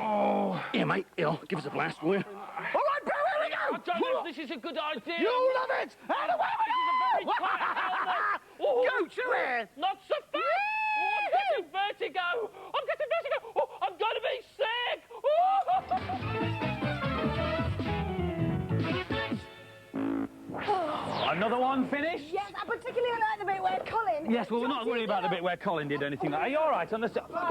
Oh. Here, mate. Here, give us a blast, will you? All right, bro, here we go! I don't know if this is a good idea. You'll love it! And away we go! This is a very tight helmet. Oh. Go to it! Not so fast! Oh, I'm getting vertigo! I'm getting vertigo! Oh, I'm going to be sick! Oh. Another one finished? Yes, I particularly like the bit where Colin... Yes, well, we're not worried about the bit where Colin did anything. Are you all right? The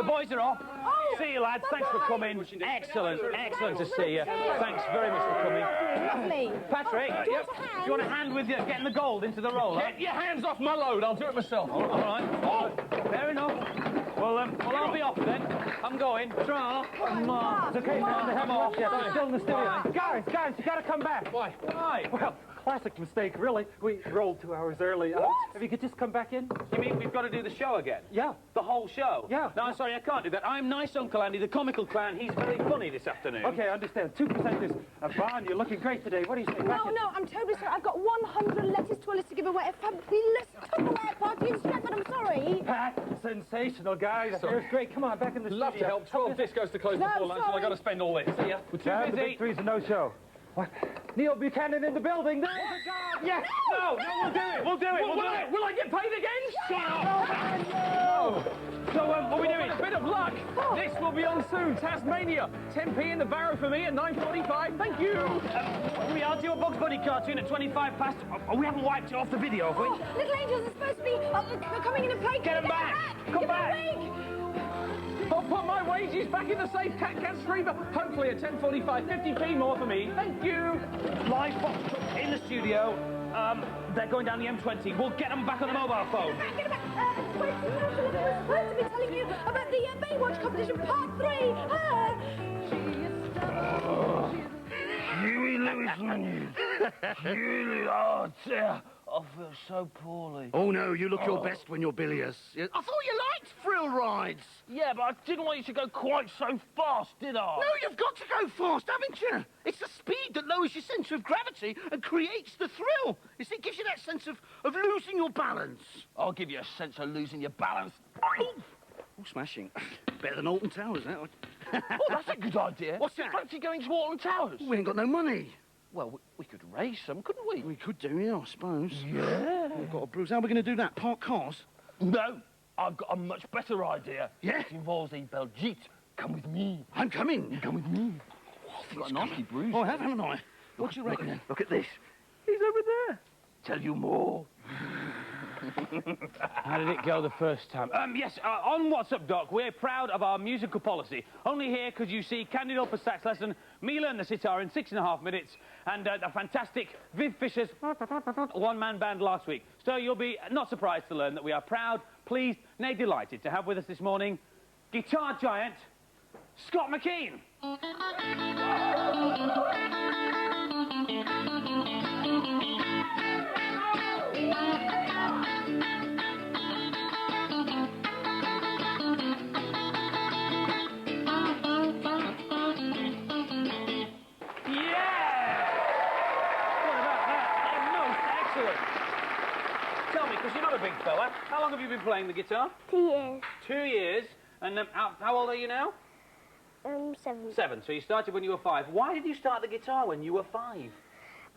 boys are off. Oh, see you, lads. Thanks for coming. Excellent, excellent to see you. Thanks very much for coming. Lovely. Patrick, do you want a hand with you getting the gold into the roller? Get your hands off my load. I'll do it myself. All right. Oh, fair enough. Well, I'll be off then. I'm going. Tra. It's okay, man. Come off. Yeah, still in the studio. Guys, you got to come back. Why? Why? Well, classic mistake, really. We rolled 2 hours early. If you could just come back in. You mean we've got to do the show again? Yeah. The whole show? Yeah. No, I'm sorry, I can't do that. I'm nice Uncle Andy, the comical clown. He's very funny this afternoon. Okay, I understand. 2% is a bond. You're looking great today. What do you say? No, I'm totally sorry. I've got 100 lettuce toilets to give away. A fabulous Tupperware party in Stratford. I'm sorry. Pat, sensational guy. The hair's great. Come on, back in the Love to studio. help. 12 discos to close before lunch, and I got to spend all this. See ya. We're too The busy. big three's a no-show. What? Neil Buchanan in the building. There's a job. Yes. No, we'll do it. We'll do it. Will I get paid again? Shut up! No. So, what are we doing? With a bit of luck, this will be on soon. Tasmania. 10p in the barrow for me at 9:45. Thank you. We are due a Bugs Bunny cartoon at 25 past. Oh, we haven't wiped it off the video, have we? Oh, Little Angels are supposed to be... they're coming in and playing. Get 'em back. Come back. I'll put my wages back in the safe cat streamer. Hopefully at 10:45, 50p more for me. Thank you. Live box in the studio. They're going down the M20. We'll get them back on the mobile phone. Get back. We're supposed to be telling you about the Baywatch competition, part 3. Huey Lewis News. Huey, oh dear, I feel so poorly. Oh, no, you look your best when you're bilious. I thought you liked thrill rides. Yeah, but I didn't want you to go quite so fast, did I? No, you've got to go fast, haven't you? It's the speed that lowers your centre of gravity and creates the thrill. You see, it gives you that sense of losing your balance. I'll give you a sense of losing your balance. Oh, smashing. Better than Alton Towers, that. Oh, that's a good idea. What's that? Fancy going to Alton Towers? We ain't got no money. Well, we could raise some, couldn't we? We could do, yeah, I suppose. Yeah. We've got a bruise. How are we going to do that? Park cars? No, I've got a much better idea. Yeah? It involves a Belgique. Come with me. I'm coming. Come with me. You've got a nasty bruise. Oh, I have, haven't I? What do you reckon then? Look at this. He's over there. Tell you more. How did it go the first time? Yes, on What's Up, Doc, we're proud of our musical policy. Only here could you see Candid Upper sax lesson, me learn the sitar in 6.5 minutes, and the fantastic Viv Fisher's one-man band last week. So you'll be not surprised to learn that we are proud, pleased, nay delighted to have with us this morning guitar giant Scott McKean. Tell me, because you're not a big fella, how long have you been playing the guitar? 2 years. 2 years. And how old are you now? 7. 7. So you started when you were 5. Why did you start the guitar when you were 5?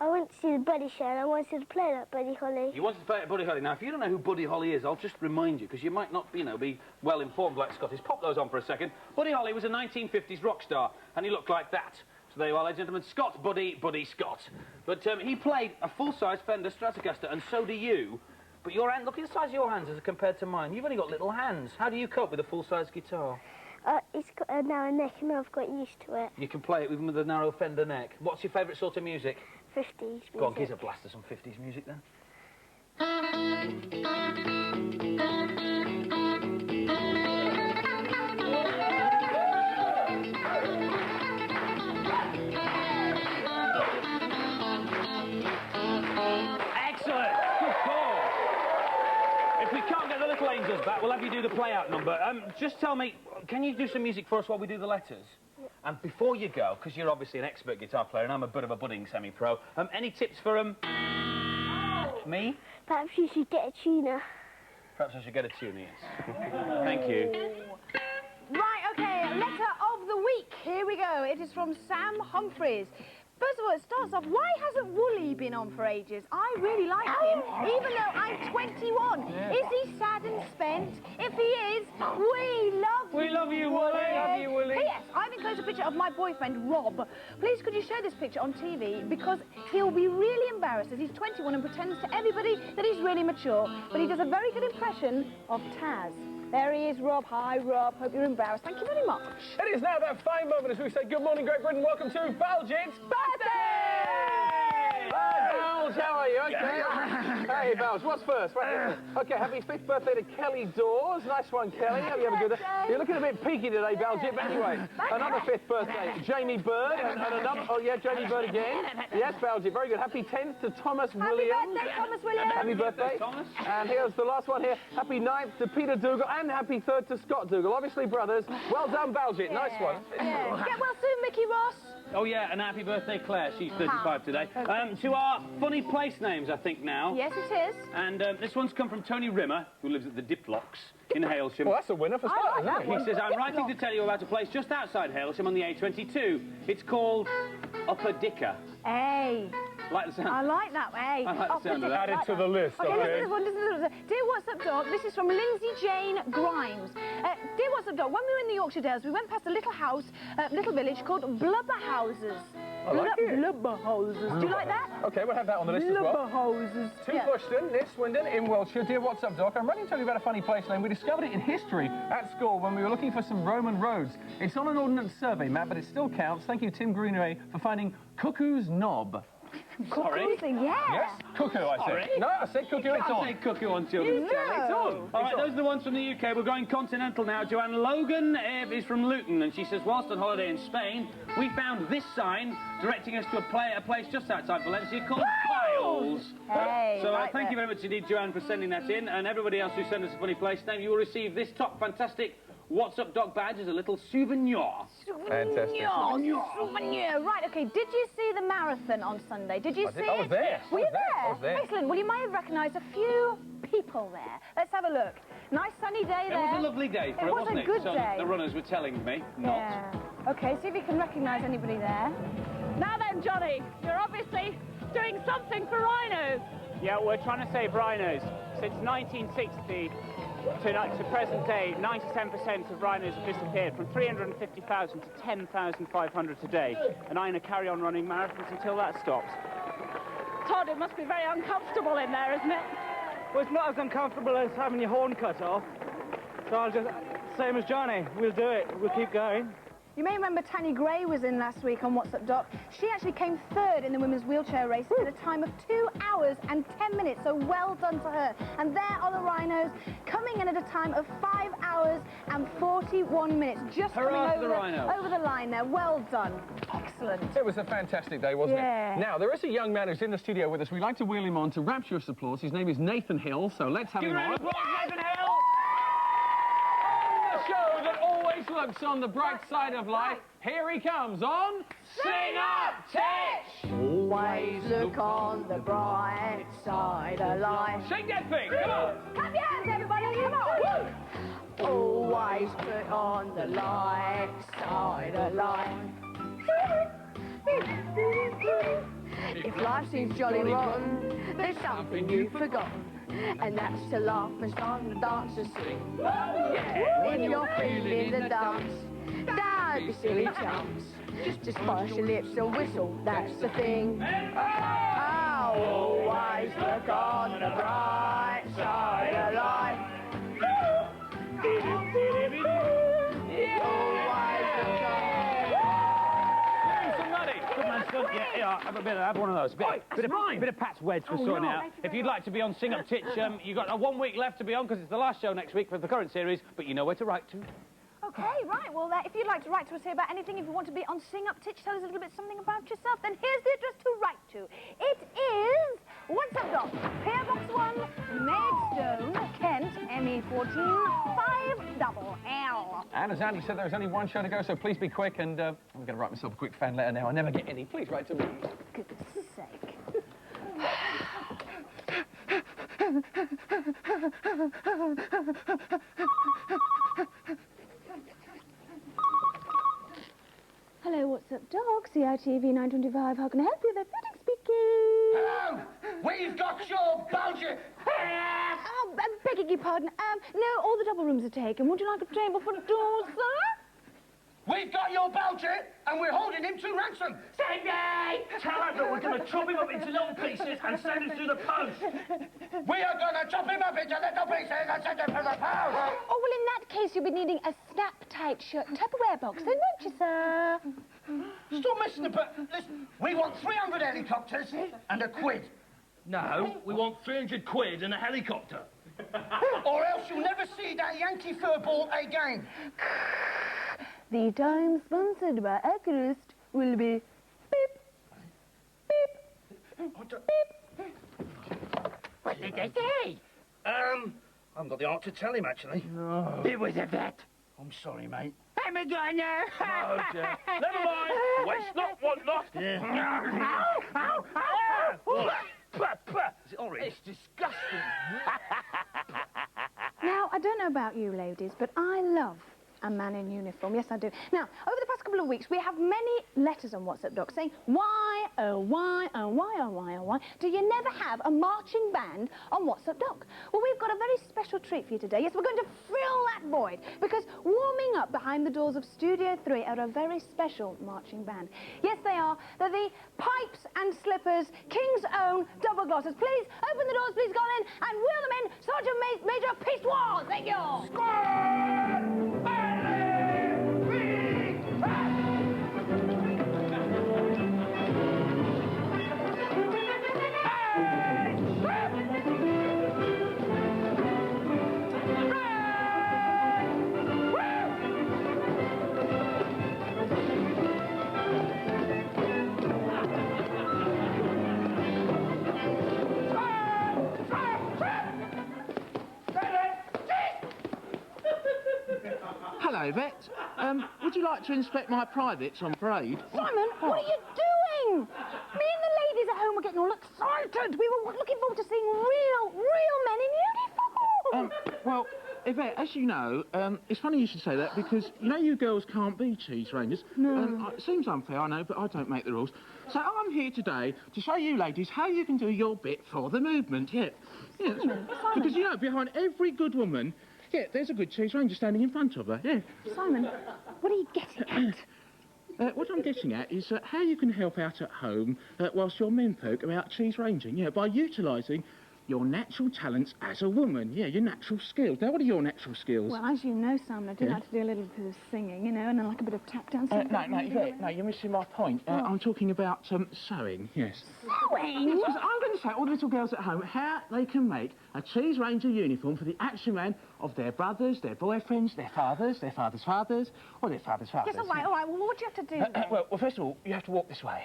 I went to see the Buddy Show and I wanted to play that Buddy Holly. You wanted to play at Buddy Holly. Now, if you don't know who Buddy Holly is, I'll just remind you, because you might not, be well informed like Scott is. Pop those on for a second. Buddy Holly was a 1950s rock star, and he looked like that. So there you are, ladies and gentlemen, Scott Buddy Scott. But he played a full-size Fender Stratocaster, and so do you. But your hand, look at the size of your hands as compared to mine. You've only got little hands. How do you cope with a full-size guitar? It's got a narrow neck and I've got used to it. You can play it even with a narrow Fender neck. What's your favourite sort of music? 50s music. Go on, give us a blast of some 50s music then. Excellent! Good call. If we can't get the Little Angels back, we'll have you do the play-out number. Just tell me, can you do some music for us while we do the letters? Yeah. And before you go, because you're obviously an expert guitar player and I'm a bit of a budding semi-pro, any tips for me? Perhaps you should get a tuner. Perhaps I should get a tuner, yes. Thank you. Right, OK, is from Sam Humphreys. First of all, it starts off, why hasn't Wooly been on for ages? I really like him, even though I'm 21. Yeah. Is he sad and spent? If he is, we love you. We love you, Wooly. Love you, Wooly. P.S. I've enclosed a picture of my boyfriend, Rob. Please, could you share this picture on TV? Because he'll be really embarrassed as he's 21 and pretends to everybody that he's really mature. But he does a very good impression of Taz. There he is, Rob. Hi, Rob. Hope you're embarrassed. Thank you very much. It is now that fine moment as we say good morning, Great Britain. Welcome to Baljit's birthday! Hi, Bals. How are you? Okay. Hey, Bals. What's first? Right. Okay, happy 5th birthday to Kelly Dawes. Nice one, Kelly. Have you have a good day? You're looking a bit peaky today, Baljit. But anyway, another 5th birthday. Jamie Bird and another... Oh, yeah, Jamie Bird again. Yes, Baljit. Very good. Happy 10th to Thomas Williams. Happy birthday, Thomas Williams. Happy birthday. Thomas. And here's the last one here. Happy 9th to Peter Dougal and happy 3rd to Scott Dougal. Obviously brothers. Well done, Baljit. Nice one. Yeah. Get well soon, Mickey Ross. Oh, yeah, and happy birthday, Claire. She's 35 today. To our funny place names, I think, now. Yes, it is. And this one's come from Tony Rimmer, who lives at the Diplocks in Hailsham. Well, that's a winner for Scott, isn't it? He says, I'm writing to tell you about a place just outside Hailsham on the A22. It's called Upper Dicker. Hey. Like the sound? I like that. Hey. I like the sound of that. Add it to the list, Okay, okay? listen to this one. Dear What's Up Dog, this is from Lindsay Jane Grimes. Dear What's Up Dog, when we were in the Yorkshire Dales, we went past a little house, little village called Blubberhouses. I like it. Blubberhouses. Do you like that? Okay, we'll have that on the list as well. Blubberhouses. To Bushton, near Swindon, in Wiltshire. Dear What's Up, Doc? I'm writing to tell you about a funny place name. We discovered it in history at school when we were looking for some Roman roads. It's on an ordnance survey map, but it still counts. Thank you, Tim Greenaway, for finding Cuckoo's Knob. Sorry? Yeah. Yes, cuckoo, I said. Sorry? No, I said cuckoo, it's I on. say cuckoo on children's channel. It's on. All right, those are the ones from the UK. We're going continental now. Joanne Logan is from Luton, and she says, whilst on holiday in Spain, we found this sign directing us to a place just outside Valencia called Files. Hey, So right thank you there. very much indeed, Joanne, for sending that in, and everybody else who sent us a funny place name, you will receive this top fantastic What's Up Doc badge as a little souvenir. Fantastic. Souvenir. Right, okay, did you see the marathon on Sunday? Did you see it? I was there. Were you I was there. Excellent. Well, you might have recognised a few people there. Let's have a look. Nice sunny day there. It was a lovely day for it, wasn't it? It was a good So day. the runners were telling me, not. Yeah. Okay, see if you can recognise anybody there. Now then, Johnny, you're obviously doing something for rhinos. Yeah, we're trying to save rhinos. Since 1960 to present day, 97% of rhinos have disappeared, from 350,000 to 10,500 today. And I'm going to carry on running marathons until that stops. Todd, it must be very uncomfortable in there, isn't it? Well, it's not as uncomfortable as having your horn cut off. So I'll just, same as Johnny, we'll do it. We'll keep going. You may remember Tanny Gray was in last week on What's Up Doc. She actually came 3rd in the women's wheelchair race at a time of 2 hours and 10 minutes, so well done to her. And there are the rhinos coming in at a time of 5 hours and 41 minutes. Just Hurrah coming for the rhinos. over the line there. Well done. Excellent. It was a fantastic day, wasn't Yeah. it? Now, there is a young man who's in the studio with us. We'd like to wheel him on to rapturous applause. His name is Nathan Hill, so let's have Give him a round on. of applause, Nathan Hill! The show that always looks on the bright side of life. Here he comes on Sing Up Titch! Always look on the bright side of life. Shake that thing, come on! Clap your hands, everybody. Come on. Woo. Always put on the light side of life. If life seems jolly rotten, there's something you've forgotten. And that's to laugh and song and dance and sing. When you're feeling the dance, don't be silly chumps. Just push your lips and whistle, that's the thing. Oh, always look on the bright side of life. Good man, son. Yeah, have one of those. Bit of Pat's Wedge for sorting out. If you'd like to be on Sing Up Titch, you've got 1 week left to be on because it's the last show next week for the current series, but you know where to write to. Okay, right. Well, if you'd like to write to us here about anything, if you want to be on Sing Up Titch, tell us a little bit something about yourself, then here's the address to write to. It is What's Up Doc, PO Box 1, Maidstone, Kent, ME14 5LL. And as Andy said, there's only one show to go, so please be quick. And I'm going to write myself a quick fan letter now. I never get any. Please write to me. Goodness sake. Hello, what's up, dog? CITV 925. How can I help you? That's Pudding speaking. Hello! We've got your budget! Oh, I'm begging your pardon. No, all the double rooms are taken. Would you like a table for two, sir? We've got your budget, and we're holding him to ransom! Cindy! Tell her that we're going to chop him up into little pieces and send him through the post. We are going to chop him up into little pieces and send him to the post! Oh, well, in that case, you'll be needing a snap-tight shirt Tupperware box, then, won't you, sir? Stop messing about. Listen, we want 300 helicopters and a quid. No, we want 300 quid and a helicopter. Or else you'll never see that Yankee fur ball again. The time sponsored by Accurist will be beep, beep, beep. What did they say? I haven't got the art to tell him, actually. No. It was a vet. I'm sorry, mate. I'm a gunner. Oh, dear. Never mind. Waste not, want not. Yeah. Ow, ow, ow. Is it orange? It's disgusting. Now, I don't know about you ladies, but I love a man in uniform. Yes, I do. Now, over the past couple of weeks, we have many letters on WhatsApp, Doc, saying, why, oh, why, oh, why, oh, why, oh, why, do you never have a marching band on WhatsApp, Doc? Well, we've got a very special treat for you today. Yes, we're going to fill that void, because warming up behind the doors of Studio 3 are a very special marching band. Yes, they are. They're the Pipes and Slippers King's Own Double Glossers. Please, open the doors, please, go in, and wheel them in, Sergeant Major Peace Wall. Thank you. Hello, vet. Would you like to inspect my privates on parade? Simon, what are you doing? Me and the ladies at home were getting all excited. We were looking forward to seeing real men in uniform. Well, Yvette, as you know, it's funny you should say that because, you know, you girls can't be cheese rangers. No. It seems unfair, I know, but I don't make the rules. So I'm here today to show you ladies how you can do your bit for the movement, yeah. Simon. Because, you know, behind every good woman, yeah, there's a good cheese ranger standing in front of her, yeah. Simon, what are you getting at? What I'm getting at is how you can help out at home whilst your menfolk are out cheese ranging, yeah, by utilising your natural talents as a woman, yeah, your natural skills. Now, what are your natural skills? Well, as you know, Simon, I do like to do a little bit of singing, you know, and then like a bit of tap dancing. No, you're missing my point. I'm talking about sewing, yes. Sewing? Yes, I'm going to show all the little girls at home how they can make a cheese ranger uniform for the action man of their brothers, their boyfriends, their fathers' fathers, or their fathers' fathers. Yes, all right. Well, what do you have to do then? Well, first of all, you have to walk this way.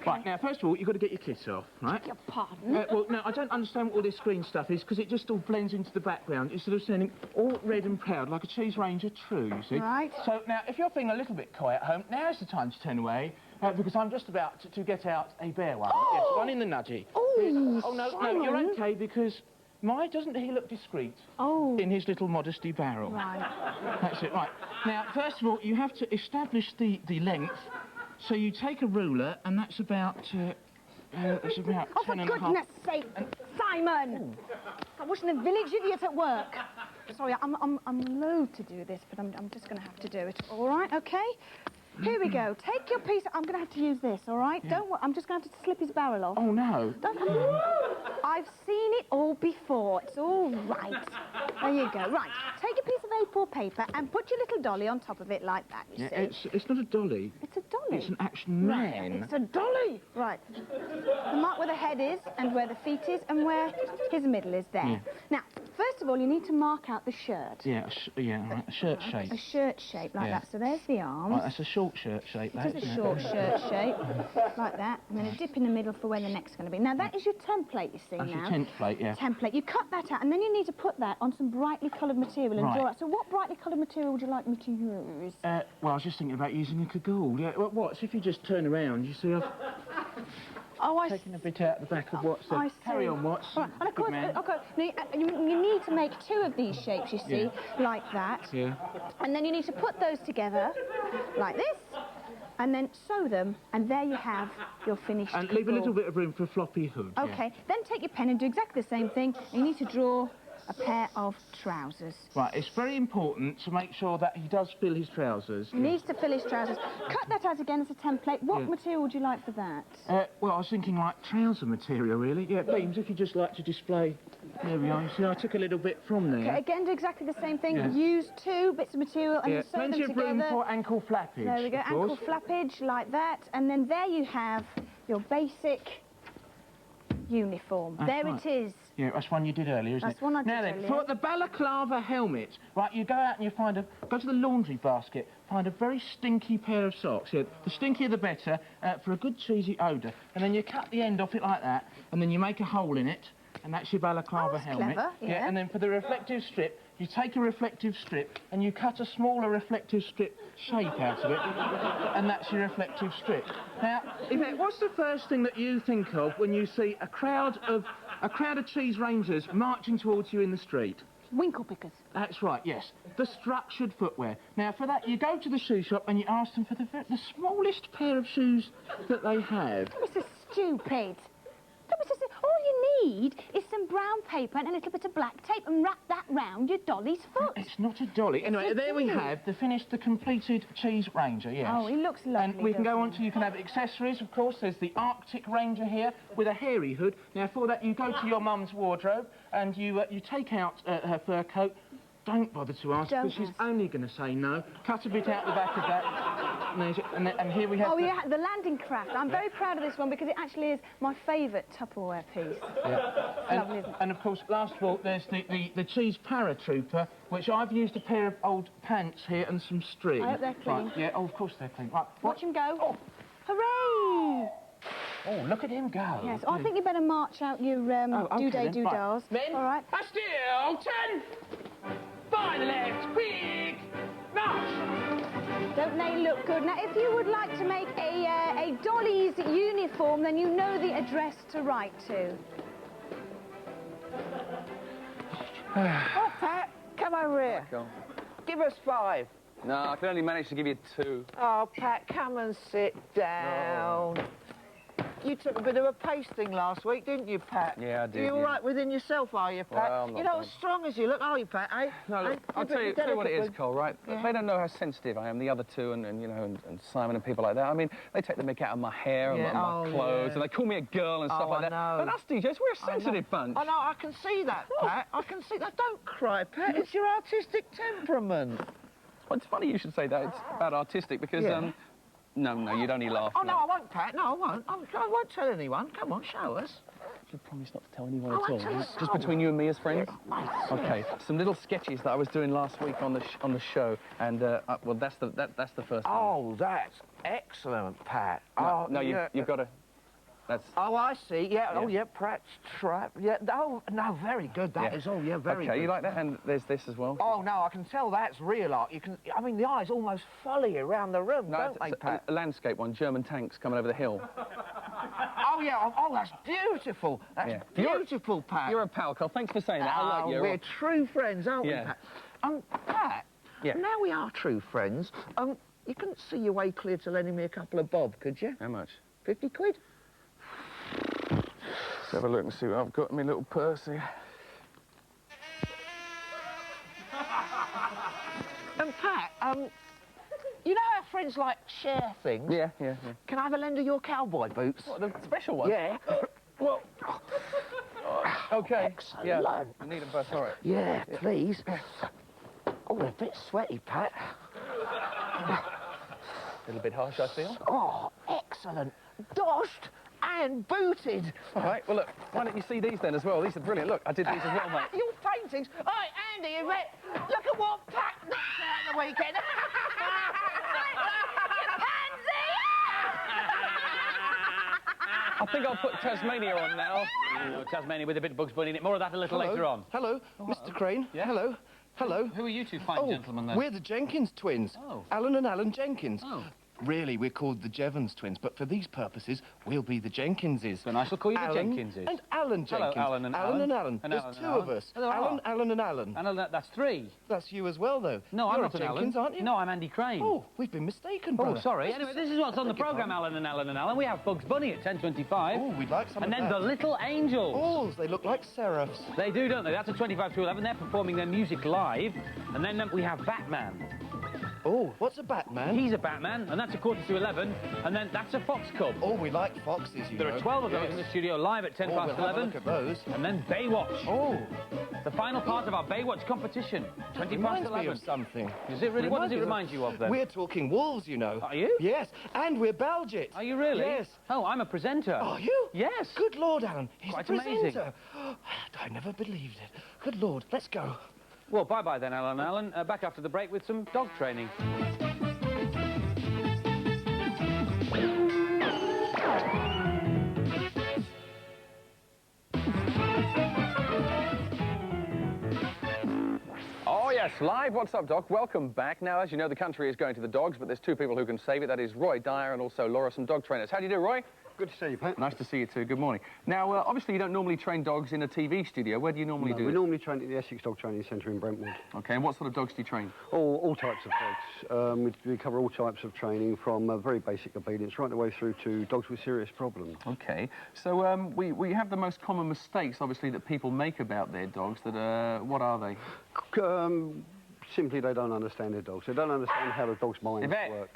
Right, now, first of all, you've got to get your kit off, right? Your pardon? Well, no, I don't understand what all this green stuff is, because it just all blends into the background instead of standing all red and proud like a cheese ranger true, you see? Right. So, now, if you're feeling a little bit coy at home, now's the time to turn away, because I'm just about to get out a bear one. Oh! Yes, one in the nudgie. Oh, No, you're OK, because doesn't he look discreet? Oh. In his little modesty barrel. Right. That's it, right. Now, first of all, you have to establish the length. So you take a ruler, and that's about, Oh, 10 for and a half. goodness sake, Simon! I'm watching the village idiot at work. Sorry, I'm loath to do this, but I'm just going to have to do it. All right, OK? Here we go. Take your piece. I'm going to have to use this, all right? Yeah. Don't worry. I'm just going to have to slip his barrel off. Oh, no. I've seen it all before. It's all right. There you go. Right. Take a piece of A4 paper and put your little dolly on top of it like that, you see. It's not a dolly. It's a dolly. It's an action man. Right. It's a dolly. Right. The mark where the head is and where the feet is and where his middle is there. Yeah. Now, first of all, you need to mark out the shirt. Yeah, right, a shirt shape. A shirt shape like that. So there's the arms. Right, that's a short shirt shape, that, It is a short shirt shape, like that, and then a dip in the middle for where the neck's going to be. Now, that is your template, you see, That's now. your template, yeah. Template. You cut that out, and then you need to put that on some brightly coloured material and draw it. So what brightly coloured material would you like me to use? Well, I was just thinking about using a cagoule. Yeah, well, what? So if you just turn around, you see, Oh, I taking a bit out the back of Watts. I see. Carry on, Watts. Right. And of Good course, man. okay, you need to make 2 of these shapes, you see, like that. Yeah. And then you need to put those together, like this, and then sew them, and there you have your finished And leave a little ball. bit of room for a floppy hood. Okay, then take your pen and do exactly the same thing. You need to draw a pair of trousers. Right, it's very important to make sure that he does fill his trousers. He needs to fill his trousers. Cut that out again as a template. What Yeah. material would you like for that? Well, I was thinking like trouser material, really. Yeah, Beams, if you just like to display. There we are. You see, I took a little bit from there. Okay, again, do exactly the same thing. Yeah. Use 2 bits of material and Yeah, sew them plenty of together. room for ankle flappage. There we go, of ankle course. flappage like that, and then there you have your basic uniform. That's there right. it is. Yeah, that's one you did earlier, isn't it? That's one I did Now then, earlier. for the balaclava helmet, right, you go out and you go to the laundry basket, find a very stinky pair of socks. Yeah, the stinkier the better, for a good cheesy odour. And then you cut the end off it like that, and then you make a hole in it, and that's your balaclava that's helmet. clever, yeah. And then for the reflective strip, you take a reflective strip and you cut a smaller reflective strip shape out of it, and that's your reflective strip. Now, Yvette, what's the first thing that you think of when you see a crowd of cheese rangers marching towards you in the street? Winkle pickers. That's right, yes. The structured footwear. Now, for that, you go to the shoe shop and you ask them for the smallest pair of shoes that they have. Mr. Stupid. All you need is some brown paper and a little bit of black tape and wrap that round your dolly's foot. It's not a dolly. Anyway, there we have the completed cheese ranger, yes. Oh, he looks lovely. And we can go on doesn't to, he? you can have accessories, of course. There's the Arctic Ranger here with a hairy hood. Now, for that, you go to your mum's wardrobe and you take out her fur coat. Don't bother to ask, Don't because she's ask. only going to say no. Cut a bit out the back of that. And here we have Oh, yeah, the landing craft. I'm very proud of this one because it actually is my favourite Tupperware piece. Yeah. Lovely, isn't it? And of course, last of all, there's the cheese paratrooper, which I've used a pair of old pants here and some string. I hope they're clean. Right, yeah, oh, of course they're clean. Right, Watch him go. Oh. Hooray! Oh, look at him go. Yes, I think you better march out your okay do-day then. do-dahs. Men, All right. are still 10. By the left, quick, march. Don't they look good? Now, if you would like to make a Dolly's uniform, then you know the address to write to. Oh, Pat, come over here. Go. Give us 5. No, I can only manage to give you 2. Oh, Pat, come and sit down. You took a bit of a pasting last week, didn't you, Pat? Yeah, I did, Are you all yeah. right within yourself, are you, Pat? Well, I'm not You're not bad. as strong as you look, are you, Pat, eh? No, look, Eh? I'll You're tell you what it is, delicate Cole, right? Yeah. They don't know how sensitive I am, the other two, and you know, and Simon and people like that. I mean, they take the mick out of my hair and Yeah, my oh, clothes, yeah. and they call me a girl and stuff Oh, like I that. know. But us DJs, we're a sensitive bunch. I know, I can see that, Pat. I can see that. Don't cry, Pat. It's your artistic temperament. Well, it's funny you should say that. It's about artistic, because, Yeah. no, you'd only laugh. Oh, no, I won't, Pat. No, I won't. I won't tell anyone. Come on, show us. You promise not to tell anyone I at won't all, tell right? us. Just Oh. between you and me as friends? Mate. Okay, some little sketches that I was doing last week on the show, and well, that's the first one. Oh, that's excellent, Pat. Oh, No, yeah. you've got to. That's. Oh, I see. Yeah. Oh, Yeah. yeah. Pratt's Trap. Yeah. Oh, no. Very good. That Yeah. is. Oh, yeah. Very Okay, good. you like that? And there's this as well. Oh no, I can tell that's real art. You can. I mean, the eyes almost follow you around the room, don't they, it's Pat? a landscape one. German tanks coming over the hill. Oh yeah. Oh, that's beautiful. That's Yeah. beautiful, Pat. You're a pal, Cole. Thanks for saying that. I like you. We're true friends, aren't Yeah. we, Pat? Pat. Yeah. Now we are true friends. You couldn't see your way clear to lending me a couple of bob, could you? How much? 50 quid? Let's have a look and see what I've got in my little purse here. Pat, you know how friends like share things? Yeah. Can I have a lend of your cowboy boots? What, the special one? Yeah. Well. Okay. Excellent. Yeah. I need them both. All right. Yeah, please. Oh, they're a bit sweaty, Pat. A little bit harsh, I feel. Oh, excellent. Doshed and booted. All right. Well, look. Why don't you see these then as well? These are brilliant. Look, I did these as well, mate. Your paintings. Oh, Andy, look at what Pat knocked out the weekend. I think I'll put Tasmania on now. Oh, Tasmania with a bit of Bugs Bunny in it. More of that a little later on. Hello, Mr. Crane. Yeah? Hello. Who are you two fine gentlemen then? We're the Jenkins Twins. Oh. Alan and Alan Jenkins. Oh. really, we're called the Jenkins Twins, but for these purposes, we'll be the Jenkinses. So nice, we'll call you the Alan Jenkinses. and Alan Jenkins. Hello, Alan and Alan. Alan. and Alan. And There's Alan and two Alan. of us. Oh, there Alan, are. Alan and Alan. And that's three. That's you as well, though. No, You're I'm not a an Jenkins, Alan. aren't you? No, I'm Andy Crane. Oh, we've been mistaken, brother. Oh, sorry. Anyway, this is what's on the programme, Alan and Alan and Alan. We have Bugs Bunny at 10:25. Oh, we'd like some And of then that. the Little Angels. Oh, they look like seraphs. They do, don't they? That's at 25 to 11. They're performing their music live. And then we have Batman. Oh, what's a Batman? He's a Batman, and that's a quarter to 11. And then that's a Fox Cub. Oh, we like foxes, you There know. are 12 of those in the studio live at 10 Oh, past we'll have a 11. look at those. And then Baywatch. Oh, The final part of our Baywatch competition. 20 past reminds 11. me of something. Is it really? What does it remind you of, then? We're talking wolves, you know. Are you? Yes, and we're Baljet. Are you really? Yes. Oh, I'm a presenter. Are you? Yes. Good Lord, Alan. He's Quite a presenter. amazing. I never believed it. Good Lord, let's go. Well, bye-bye then, Alan and Alan. Back after the break with some dog training. Oh, yes, live. What's up, Doc? Welcome back. Now, as you know, the country is going to the dogs, but there's two people who can save it. That is Roy Dyer and also Laura, some dog trainers. How do you do, Roy? Good to see you, Pat. Nice to see you too. Good morning. Now, obviously, you don't normally train dogs in a TV studio. Where do you normally do We it? normally train at the Essex Dog Training Centre in Brentwood. OK, and what sort of dogs do you train? All types of dogs. We cover all types of training, from very basic obedience right the way through to dogs with serious problems. OK, so we have the most common mistakes, obviously, that people make about their dogs. What are they? Simply, they don't understand their dogs. They don't understand how the dog's minds work.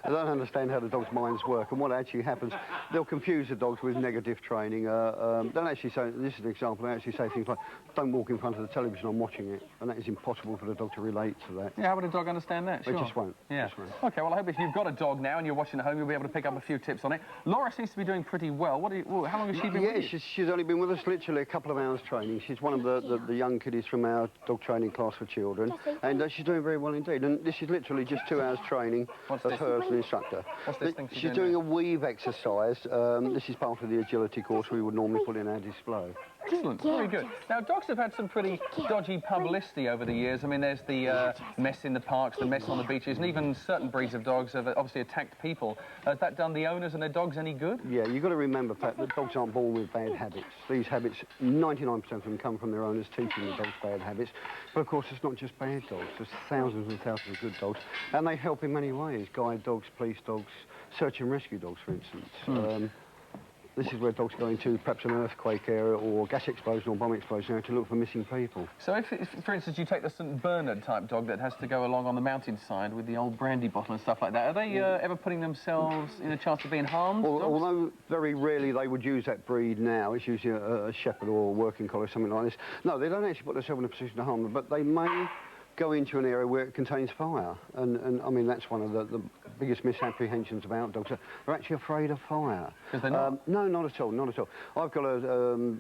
They don't understand how the dog's minds work, and what actually happens, they'll confuse the dogs with negative training. They'll actually say, this is an example, they actually say things like, don't walk in front of the television, I'm watching it, and that is impossible for the dog to relate to that. Yeah, how would a dog understand that? They just won't. Yeah. Just won't. OK, well, I hope if you've got a dog now and you're watching at home, you'll be able to pick up a few tips on it. Laura seems to be doing pretty well. How long has she been with you? She's only been with us literally a couple of hours training. She's one of the young kiddies from our dog training class for children, and she's doing very well indeed. And this is literally just 2 hours training of her as an instructor. What's this thing She's doing a weave exercise. This is part of the agility course we would normally put in our display. Excellent, very good. Now, dogs have had some pretty dodgy publicity over the years. I mean, there's the mess in the parks, the mess on the beaches, and even certain breeds of dogs have obviously attacked people. Has that done the owners and their dogs any good? Yeah, you've got to remember, Pat, that dogs aren't born with bad habits. These habits, 99% of them come from their owners teaching the dogs bad habits. But, of course, it's not just bad dogs. There's thousands and thousands of good dogs, and they help in many ways. Guide dogs, police dogs, search and rescue dogs, for instance. This is where dogs go into perhaps an earthquake area or gas explosion or bomb explosion area to look for missing people. So if, for instance, you take the St Bernard type dog that has to go along on the mountainside with the old brandy bottle and stuff like that, are they ever putting themselves in a chance of being harmed? Although very rarely they would use that breed now, it's usually a shepherd or a working collie or something like this. No, they don't actually put themselves in a position to harm them, but they may go into an area where it contains fire. And I mean, that's one of the biggest misapprehensions about dogs. They're actually afraid of fire. Because they're not? No, not at all, not at all. I've got a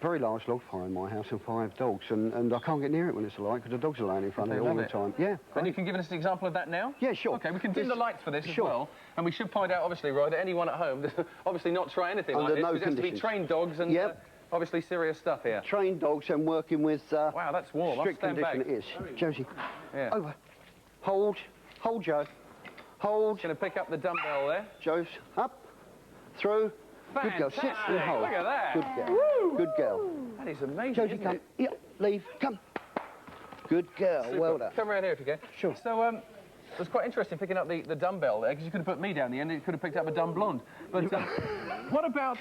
very large log fire in my house and 5 dogs, and I can't get near it when it's alight because the dogs are laying in front of it all the time. Yeah. And you can give us an example of that now? Yeah, sure. OK, we can dim the lights for this as well. And we should point out, obviously, Roy, that anyone at home, obviously not try anything like this. It has to be trained dogs and obviously serious stuff here. Trained dogs and working with wow, that's warm. strict condition. It is. Josie, over. Hold, Joe. Hold. Going to pick up the dumbbell there. Joe's up, through. Fantastic. Good girl. Sit and hold. Look at that. Good girl. Woo. Good girl. That is amazing. Josie, come. Yeah, leave. Come. Good girl. Super. Well done. Come around here if you can. Sure. So, it was quite interesting picking up the dumbbell there, because you could have put me down the end, you could have picked up a dumb blonde. But what about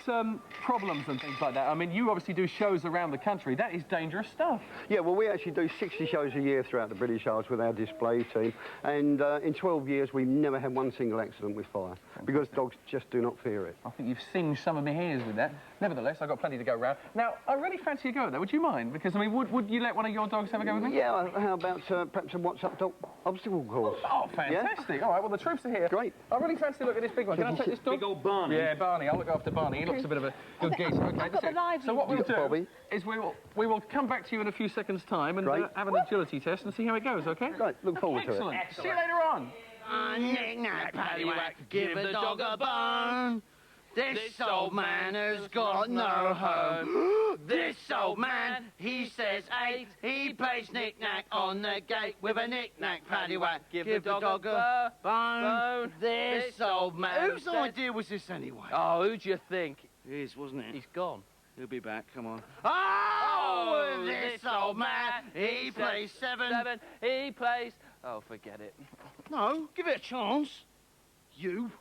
problems and things like that? I mean, you obviously do shows around the country. That is dangerous stuff. Yeah, well, we actually do 60 shows a year throughout the British Isles with our display team. And in 12 years, we've never had one single accident with fire, because dogs just do not fear it. I think you've singed some of my hairs with that. Nevertheless, I've got plenty to go round. Now, I really fancy a go at that. Would you mind? Because, I mean, would you let one of your dogs have a go with me? Yeah, how about perhaps a What's Up Dog obstacle course? Oh, fantastic. Yeah? All right, well, the troops are here. Great. I really fancy a look at this big one. Can I take this dog? Big old Barney. Yeah, Barney. I'll look after Barney. He looks a bit of a good geezer. Okay, that's it. So what we'll do is we will come back to you in a few seconds' time and have an agility test and see how it goes, OK? Great. Look forward to it. Excellent. See you later on. Paddywhack, give the dog a bone. This old man has got no home. This old man, he says 8. He plays knick-knack on the gate with a knick-knack paddywhack. Give the dog a bone. This old man. Whose idea was this anyway? Oh, who do you think? His, wasn't it? He's gone. He'll be back, come on. Oh, this old man, he plays 7. He plays... Oh, forget it. No, give it a chance. You.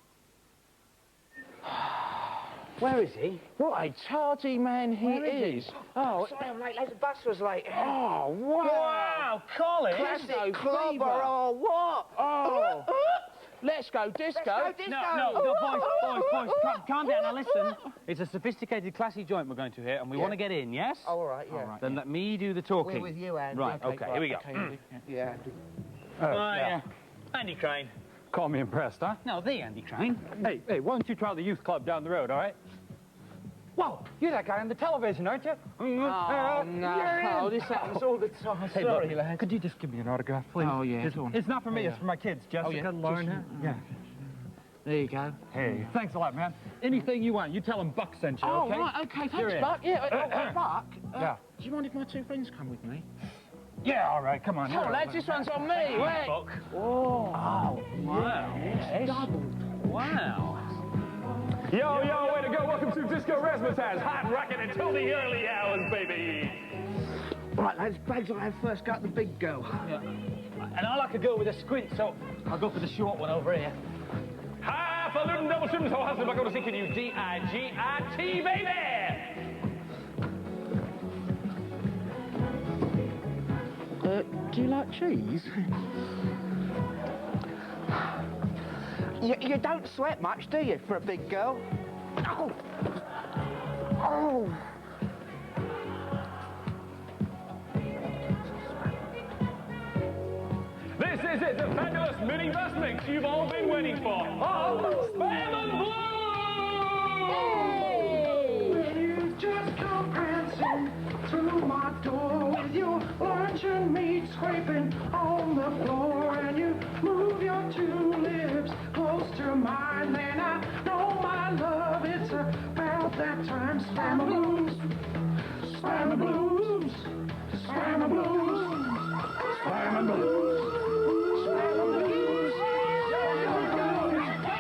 Where is he? What a tardy man he is. Oh, sorry, I'm late. The bus was late. Oh, wow. Wow, Colin. Classic clobber. Oh, what? Oh. Let's go disco. No, boys, calm down. Now listen. It's a sophisticated, classy joint we're going to here, and we want to get in, yes? Oh, all right, yeah. Then let me do the talking. We're with you, Andy. Right, okay, here we go. Okay, yeah. Andy Crane. Call me impressed, huh? No, the Andy Crane. Hey, why don't you try the youth club down the road, all right? Whoa, you're that guy on the television, aren't you? Oh, no. This happens all the time. Hey, sorry, look, lad. could you just give me an autograph, please? Oh, yeah, go on. It's not for me, it's for my kids, Jessica, Lauren. Yeah. There you go. Hey, thanks a lot, man. Anything you want, you tell them Buck sent you, okay? Oh, right, okay, thanks, in. Buck. Yeah, Buck. Yeah. Do you mind if my two friends come with me? Yeah, all right, come on. Come on, lads, this one's on me. Wait. Buck. Oh, wow. Yes. Doubled. Wow. Yo, way to go. Welcome to Disco Razzmatazz. Hot and rockin' until the early hours, baby. Right, lads, Bags will have first go at the big girl. Yeah. And I like a girl with a squint, so I'll go for the short one over here. Highfalutin double shooting, so how's the buck going to see? Can you D-I-G-I-T, baby? Do you like cheese? you don't sweat much, do you, for a big girl? Oh! Oh! This is it, the fabulous mini-bus mix you've all been waiting for. Oh, Spam and Blue! Hey! You just come prancing through my door with your luncheon meat scraping on the floor, and you move your two lips close to mine. Then I know my love, it's about that time. Spam and blues, spam and blues, spam and blues, spam and blues.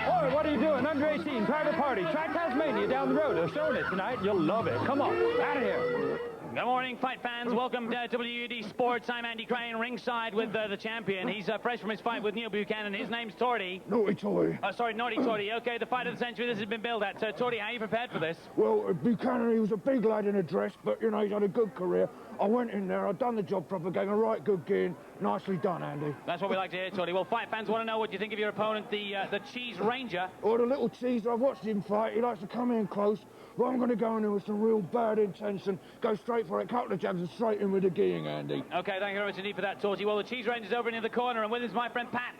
Oi, what are you doing? Under 18, private party. Try Tasmania down the road. They're showing it tonight. You'll love it. Come on, out of here. Good morning, fight fans. Welcome to WD Sports. I'm Andy Crane, ringside with the champion. He's fresh from his fight with Neil Buchanan. His name's Torty. Naughty Tory. Sorry, Naughty Torty. Okay, the fight of the century. This has been billed at. Torty, how are you prepared for this? Well, Buchanan, he was a big lad in a dress, but, you know, he's had a good career. I went in there, I'd done the job proper, gave a right good game. Nicely done, Andy. That's what we like to hear, Torty. Well, fight fans want to know what you think of your opponent, the Cheese Ranger. Oh, the little teaser, I've watched him fight. He likes to come in close. But I'm going to go in there with some real bad intention, go straight for it, couple of jabs and straight in with the geeing, Andy. Okay, thank you very much indeed for that, Torty. Well, the Cheese Ranger's over in the corner, and with us my friend Pat.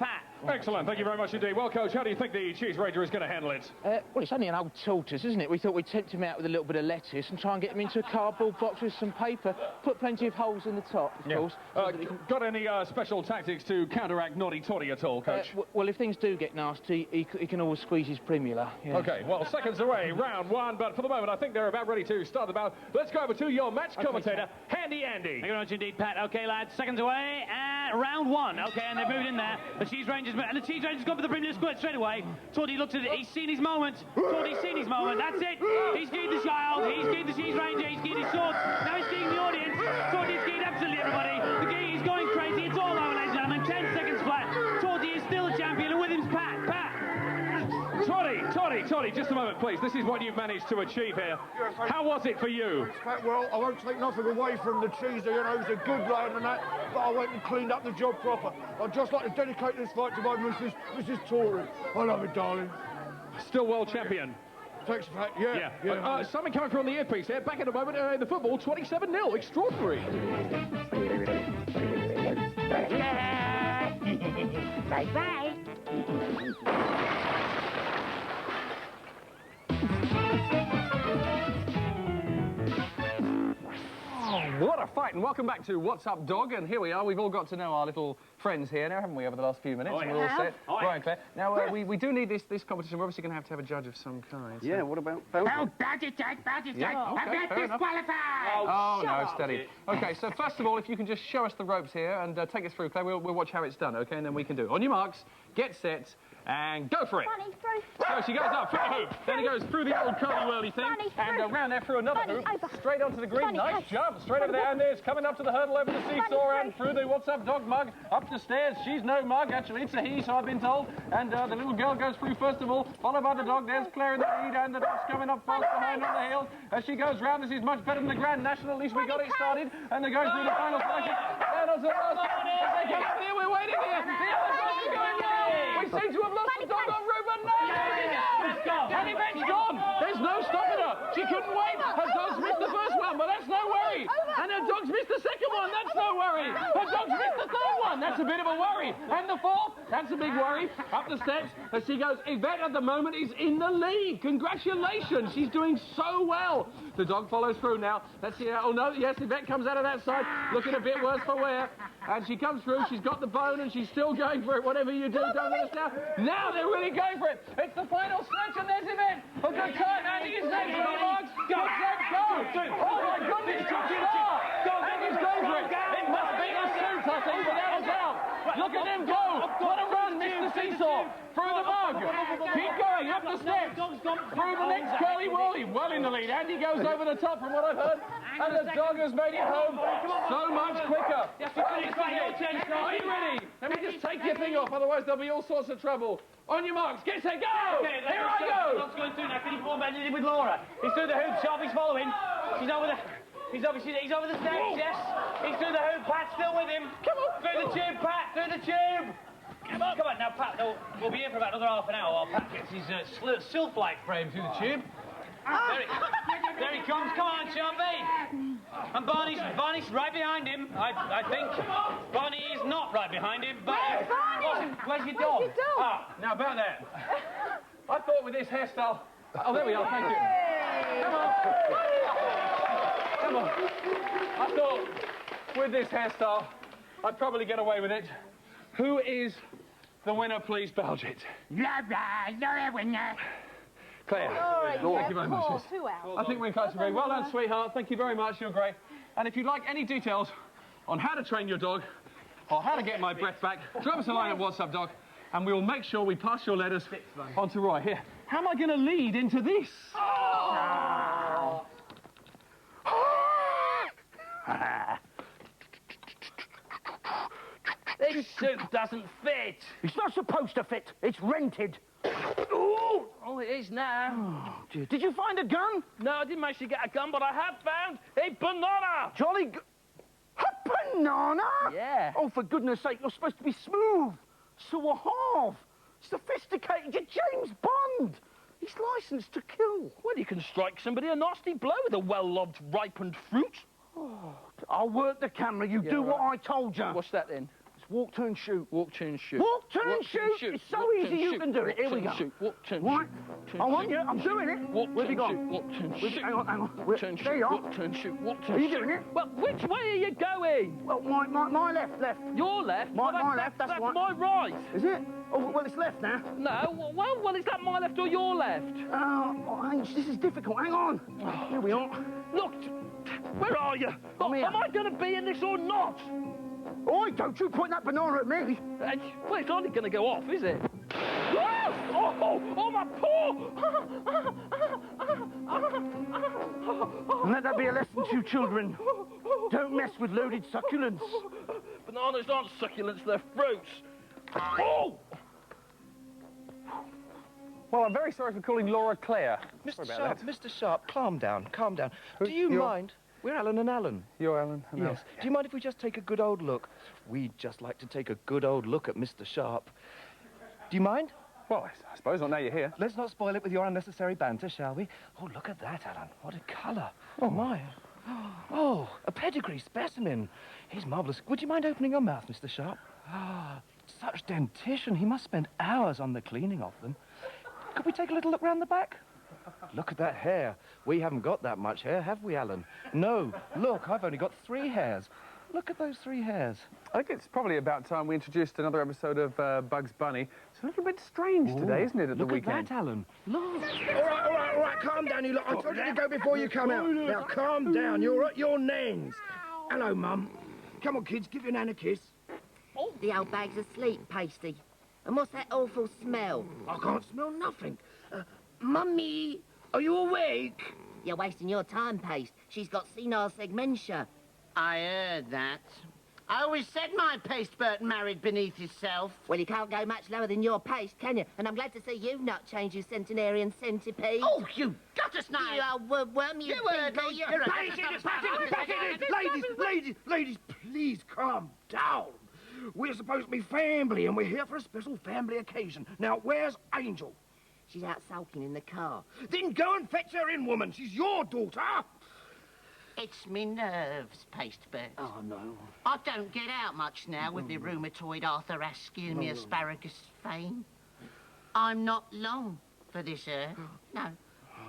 Excellent, thank you very much indeed. Well, Coach, how do you think the Cheese Ranger is going to handle it? Well, it's only an old tortoise, isn't it? We thought we'd tempt him out with a little bit of lettuce and try and get him into a cardboard box with some paper. Put plenty of holes in the top, of course. So got any special tactics to counteract Naughty Torty at all, Coach? Well, if things do get nasty, he can always squeeze his primula. Yeah. Okay, well, seconds away, round one, but for the moment, I think they're about ready to start the bout. Let's go over to your match commentator, Handy Andy. Thank you very much indeed, Pat. Okay, lads, seconds away, and round one. Okay, and they've moved in there. The Cheese Ranger's gone for the primula squirt straight away. Torty looks at it. He's seen his moment. Torty's seen his moment. That's it. He's skied the child. He's skied the Cheese Ranger. He's skied his shorts. Now he's skiing the audience. Torty's skied absolutely everybody. The gee is going crazy. It's all over, ladies and gentlemen. 10 seconds flat. Torty is still a champion, and with him's Pat. Torty, just a moment, please. This is what you've managed to achieve here. How was it for you? Well, I won't take nothing away from the cheeser, you know, he's a good lad and that, but I went and cleaned up the job proper. I'd just like to dedicate this fight to my Mrs. Tory. I love it, darling. Still world champion. Thanks, Pat. Yeah. Something coming from the earpiece here. Back in a moment in the football, 27-0. Extraordinary. Bye-bye. What What a fight, and welcome back to What's Up, Dog, and here we are. We've all got to know our little friends here now, haven't we, over the last few minutes? Oh, and yeah. we're all set. Oh, Right, Claire. Now, we do need this competition. We're obviously going to have a judge of some kind. So. Yeah, what about Belgium? Oh, badger Jack, Yeah, okay, I've got fair enough. disqualified! Oh, no, steady. OK, so first of all, if you can just show us the ropes here and take us through, Claire, we'll watch how it's done, OK, and then we can do it. On your marks, get set, and go for it. Bunny, through. So she goes up through the hoop, then he goes through the old curly-whirly thing, Bunny, and through. around there through another Bunny, hoop, over. straight onto the green. Bunny, Nice catch. jump, straight over there, and there's coming up to the hurdle over the seesaw and through the What's Up Dog mug, up the stairs. She's no mug, actually, it's a he, so I've been told. And the little girl goes through first of all, followed by the dog. There's Claire in the lead, and the dog's coming up fast behind on the heels. As she goes round, this is much better than the Grand National. At least we got it started, and they're going through the final selection. Down onto the last. As they come up here, we're waiting here. The other dogs are going down. We seem to have lost the dog on route, but no, and it's gone. There's no stopping her. She couldn't wait. Her dog's missed the first one, but that's no worry. And her dog's missed the second one. That's no worry. Her dog's missed the third one. That's a bit of a worry. And the fourth, that's a big worry. Up the steps, as she goes. Yvette at the moment is in the lead. Congratulations. She's doing so well. The dog follows through now. Let's see. Oh, no. Yes, Yvette comes out of that side, looking a bit worse for wear. And she comes through. She's got the bone, and she's still going for it. Whatever you do, don't let us down. Now they're really going for it. It's the final stretch, and there's Yvette. A good time. Andy is next. Marks. Go. Oh, my goodness. Andy's going for it. It must be the suit, I think, without a doubt. Look at him go. What a run. Missed the seesaw. Through the mug. Keep going. Up the steps. Through the next curly-whirly. Well in the lead. Andy goes over the top from what I've heard. And the dog has made it home so much quicker. Are you ready? Let me just take your thing off, otherwise there'll be all sorts of trouble. On your marks, get set, go! Okay, here I go! What's going through now? Can you form banded with Laura? He's through the hoop, Sharpie's following. He's over the... He's over the steps, yes. He's through the hoop, Pat's still with him. Come on. Through the tube, Pat, through the tube. Come on, now, Pat, we'll be here for about another half an hour while Pat gets his sylph-like frame through the tube. There he comes. Come on, Sharpie. And Barney's right behind him, I think. Barney is not right behind him, but... Where's your dog? Ah, now about that. I thought with this hairstyle... Oh, there we are, thank you. Come on. I thought with this hairstyle, I'd probably get away with it. Who is the winner, please, Baljet? Laura, winner. Claire. Thank you very much. I think we're in close agree. Well done, sweetheart. Thank you very much. You're great. And if you'd like any details on how to train your dog or how to get my breath back, drop us a line at What's Up, Dog, and we will make sure we pass your letters on to Roy. Here. How am I going to lead into this? Oh. This suit doesn't fit. It's not supposed to fit. It's rented. Ooh. Oh, it is now. Oh, dear. Did you find a gun? No, I didn't manage to get a gun, but I have found a banana. Jolly a banana? Yeah. Oh, for goodness sake, you're supposed to be smooth. So I have. Sophisticated. You're James Bond. He's licensed to kill. Well, you can strike somebody a nasty blow with a well-loved, ripened fruit. Oh, I'll work the camera. You do what I told you. What's that, then? Walk, turn, shoot. Walk, turn, shoot. Walk, turn, shoot. It's so easy you can do it. Here we go. Walk, turn, shoot. I want you. I'm doing it. Walk, turn, shoot. Walk, turn, shoot. Hang on. Walk, turn, shoot. Walk, turn, shoot. Walk, turn, shoot. Are you doing it? Well, which way are you going? Well, my left. Your left? My left, that's right. My right. Is it? Oh, well, it's left now. No, well, is that my left or your left? This is difficult. Hang on. Here we are. Look, where are you? Am I going to be in this or not? Oi, don't you point that banana at me! Well, it's only going to go off, is it? Oh, my paw! And let that be a lesson to you, children. Don't mess with loaded succulents. Bananas aren't succulents, they're fruits. Oh! Well, I'm very sorry for calling Laura Claire. Mr. Sharp, calm down. Do you mind? We're Alan and Alan. You're Alan and Alan. Yes. Do you mind if we just take a good old look? We'd just like to take a good old look at Mr. Sharp. Do you mind? Well, I suppose not now you're here. Let's not spoil it with your unnecessary banter, shall we? Oh, look at that, Alan. What a colour. Oh, my. Oh, a pedigree specimen. He's marvellous. Would you mind opening your mouth, Mr. Sharp? Ah, such dentition. He must spend hours on the cleaning of them. Could we take a little look round the back? Look at that hair. We haven't got that much hair, have we, Alan? No. Look, I've only got 3 hairs. Look at those 3 hairs. I think it's probably about time we introduced another episode of Bugs Bunny. It's a little bit strange today, isn't it, at the weekend? Look at that, Alan. Look. All right, calm down, you lot. I told you to go before you come out. Now, calm down. You're at your names. Hello, Mum. Come on, kids, give your nan a kiss. Oh, the old bag's asleep, Pasty. And what's that awful smell? I can't smell nothing. Mummy, are you awake? You're wasting your time, Paste. She's got senile segmentia. I heard that. I always said my Pastebert married beneath himself. Well, you can't go much lower than your Paste, can you? And I'm glad to see you've not changed your centenarian centipede. Oh, you gutter snake! You old worm, you beagle. You're a... Ladies, please calm down. We're supposed to be family, and we're here for a special family occasion. Now, where's Angel? She's out sulking in the car. Then go and fetch her in, woman. She's your daughter. It's me nerves, Pastebert. Oh, no. I don't get out much now with me rheumatoid arthroscopy and me asparagus fame. I'm not long for this earth. No.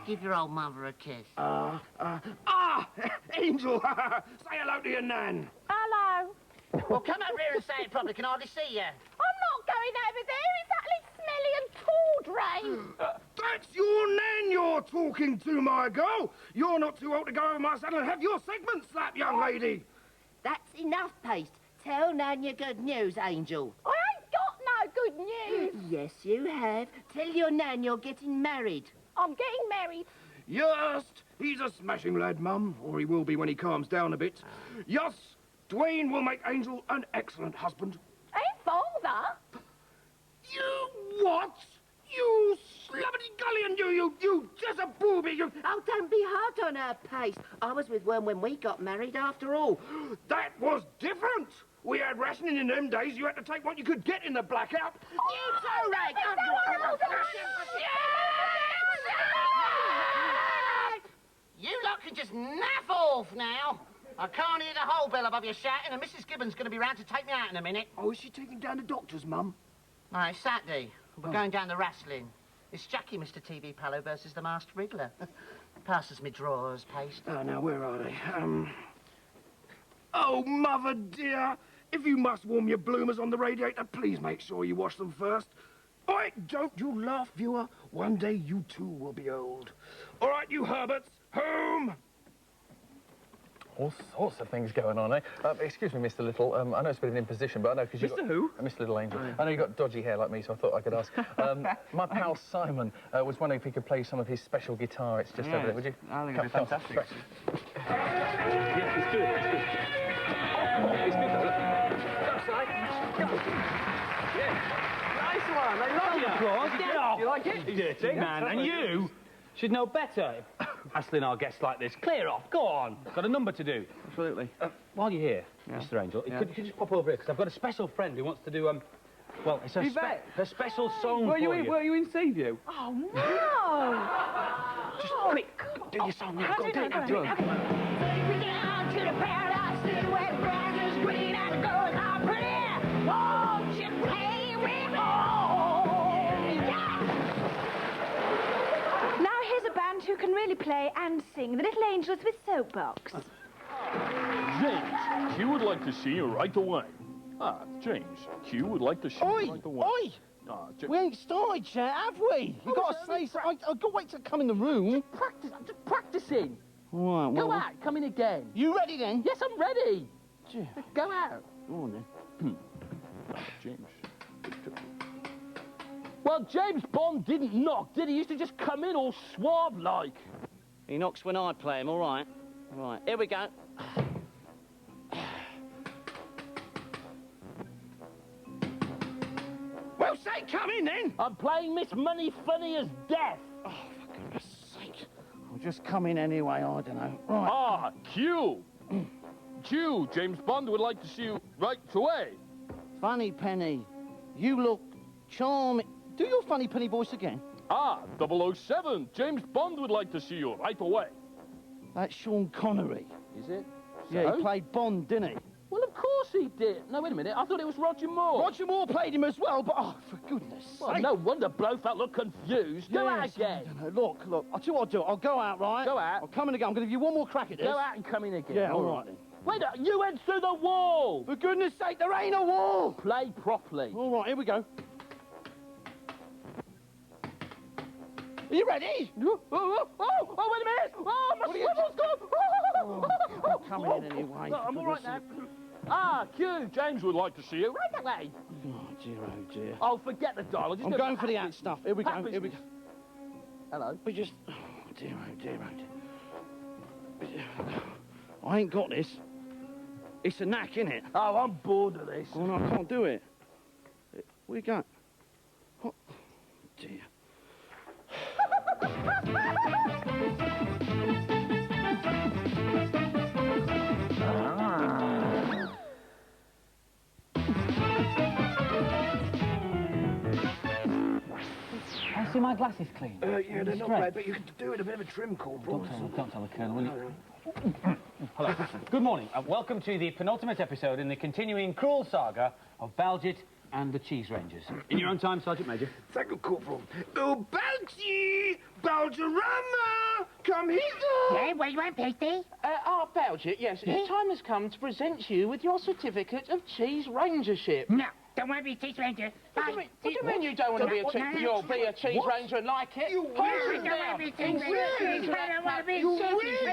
Give your old mother a kiss. Angel. Say hello to your nan. Hello. Well, come over here and say it properly. Can I hardly see you? I'm not going over there. Is that smelly and tall drain? That's your nan you're talking to, my girl. You're not too old to go over my saddle and have your segment slapped, young lady. That's enough, Paste. Tell Nan your good news, Angel. I ain't got no good news. Yes, you have. Tell your Nan you're getting married. I'm getting married. Yes, he's a smashing lad, Mum, or he will be when he calms down a bit. Yes, Dwayne will make Angel an excellent husband. Hey, father. You what? You slubbity gullion, you just a booby, you... Oh, don't be hard on her, Paste. I was with Worm when we got married, after all. That was different. We had rationing in them days. You had to take what you could get in the blackout. You too, Rag. You lot can just naff off now. I can't hear the whole bell above you shouting, and Mrs. Gibbon's going to be round to take me out in a minute. Oh, is she taking down the doctors, Mum? No, it's Saturday. We're going down the wrestling. It's Jackie, Mr. TV Palo versus the Masked Wriggler. Passes me drawers, Paste. Oh, now, where are they? Oh, Mother dear, if you must warm your bloomers on the radiator, please make sure you wash them first. All right, don't you laugh, viewer. One day you too will be old. All right, you Herberts, home! All sorts of things going on, eh? Excuse me, Mr. Little. I know it's a bit of an imposition, but I know because you Mr. Who? Mr. Little Angel. I know you've got dodgy hair like me, so I thought I could ask. My pal Simon was wondering if he could play some of his special guitar. It's just over there, would you? I think it'd be fantastic. Yes, it's good. It's good. It's good, though. Look. Go, Si. Yeah. Nice one. I love your applause. Get off. You like it? Dirty man. And you should know better. Hassling our guests like this. Clear off. Go on. Got a number to do. Absolutely. While you're here, Mr. Angel, could you just pop over here? Because I've got a special friend who wants to do, well, it's her special song Were you in Seaview? Oh, no. Just quick. Do your song now. Go on, do it. Take me down to the paradise city where the grass is green and the girls are pretty. Won't you play with me? Now here's a band who can really play and sing. The Little Angels with Soapbox. James, Q would like to see you right away. James, Q would like to see you right away. We ain't started yet, have we? You got to say so. I've got to wait till I come in the room. Practice. I'm just practicing. All right, Go out. Come in again. You ready then? Yes, I'm ready. Go out. Go on then. James. Well, James Bond didn't knock, did he? He used to just come in all suave-like. He knocks when I play him, all right. Right, here we go. Well, say, come in then. I'm playing Miss Money Funny as Death. Oh, for goodness sake. I'll just come in anyway, I don't know. Right. Q. Q, James Bond would like to see you right away. Funny Penny, you look charming. Do your Funny Penny voice again. 007, James Bond would like to see you right away. That's Sean Connery. Is it? Yeah, he played Bond, didn't he? Well, of course course he did. No, wait a minute. I thought it was Roger Moore. Roger Moore played him as well, but oh, for goodness Well, sake. no wonder Blofeld looked confused. Go out again. I don't know. Look. I'll tell you what I'll do. I'll go out, right? Go out. I'll come in again. I'm going to give you one more crack at this. Go out and come in again. Yeah, all right then. Wait, you went through the wall. For goodness sake, there ain't a wall. Play properly. All right, here we go. Are you ready? Oh, wait a minute. Oh, my swivel's gone. I'm coming in anyway. No, I'm all right now. Ah, Q, James would like to see you right away. Oh, dear. Oh, forget the dial. I'm going for the ant stuff. Here we go. Hello. We just... Oh, dear. I ain't got this. It's a knack, innit? Oh, I'm bored of this. Oh, no, I can't do it. Where you going? Oh, dear. Can I see my glasses clean? Yeah, they're not bad, but you could do it a bit of a trim, Corporal. Don't tell the Colonel, will you? Hello. Good morning. Welcome to the penultimate episode in the continuing cruel saga of Baljet and the Cheese Rangers. In your own time, Sergeant Major. Thank you, Corporal. Oh, Balji! Baljarama! Come hither! Yeah, what do you want, Pasty? Baljet, yes, the time has come to present you with your certificate of Cheese Rangership. No, don't want to be a Cheese Ranger. What do you mean you don't want to be a Cheese Ranger? You'll be a Cheese Ranger and like it. You will. I don't want to be a Cheese Ranger. I don't want to be a Cheese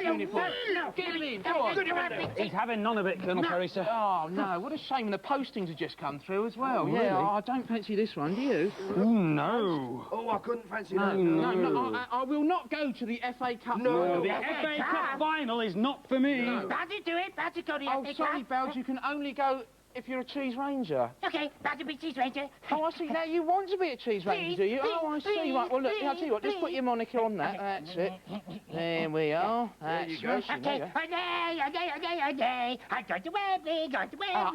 Ranger. No, get him in, go on. He's having none of it, Colonel Perry, sir. Oh, no, what a shame. The postings have just come through as well. Yeah, really? I don't fancy this one, do you? No. Oh, I couldn't fancy that. No, I will not go to the FA Cup. No, the FA Cup final is not for me. Badger, do it. Badger, go to the FA Cup. Oh, sorry, Belge, you can only go if you're a Cheese Ranger. OK, Badger be Cheese Ranger. Oh, I see. Now, you want to be a Cheese Ranger, do you? Oh, I see. Right, well, look, I'll tell you what, just put your moniker on that. That's it. There we are. There you go. OK, I'm going to Wembley,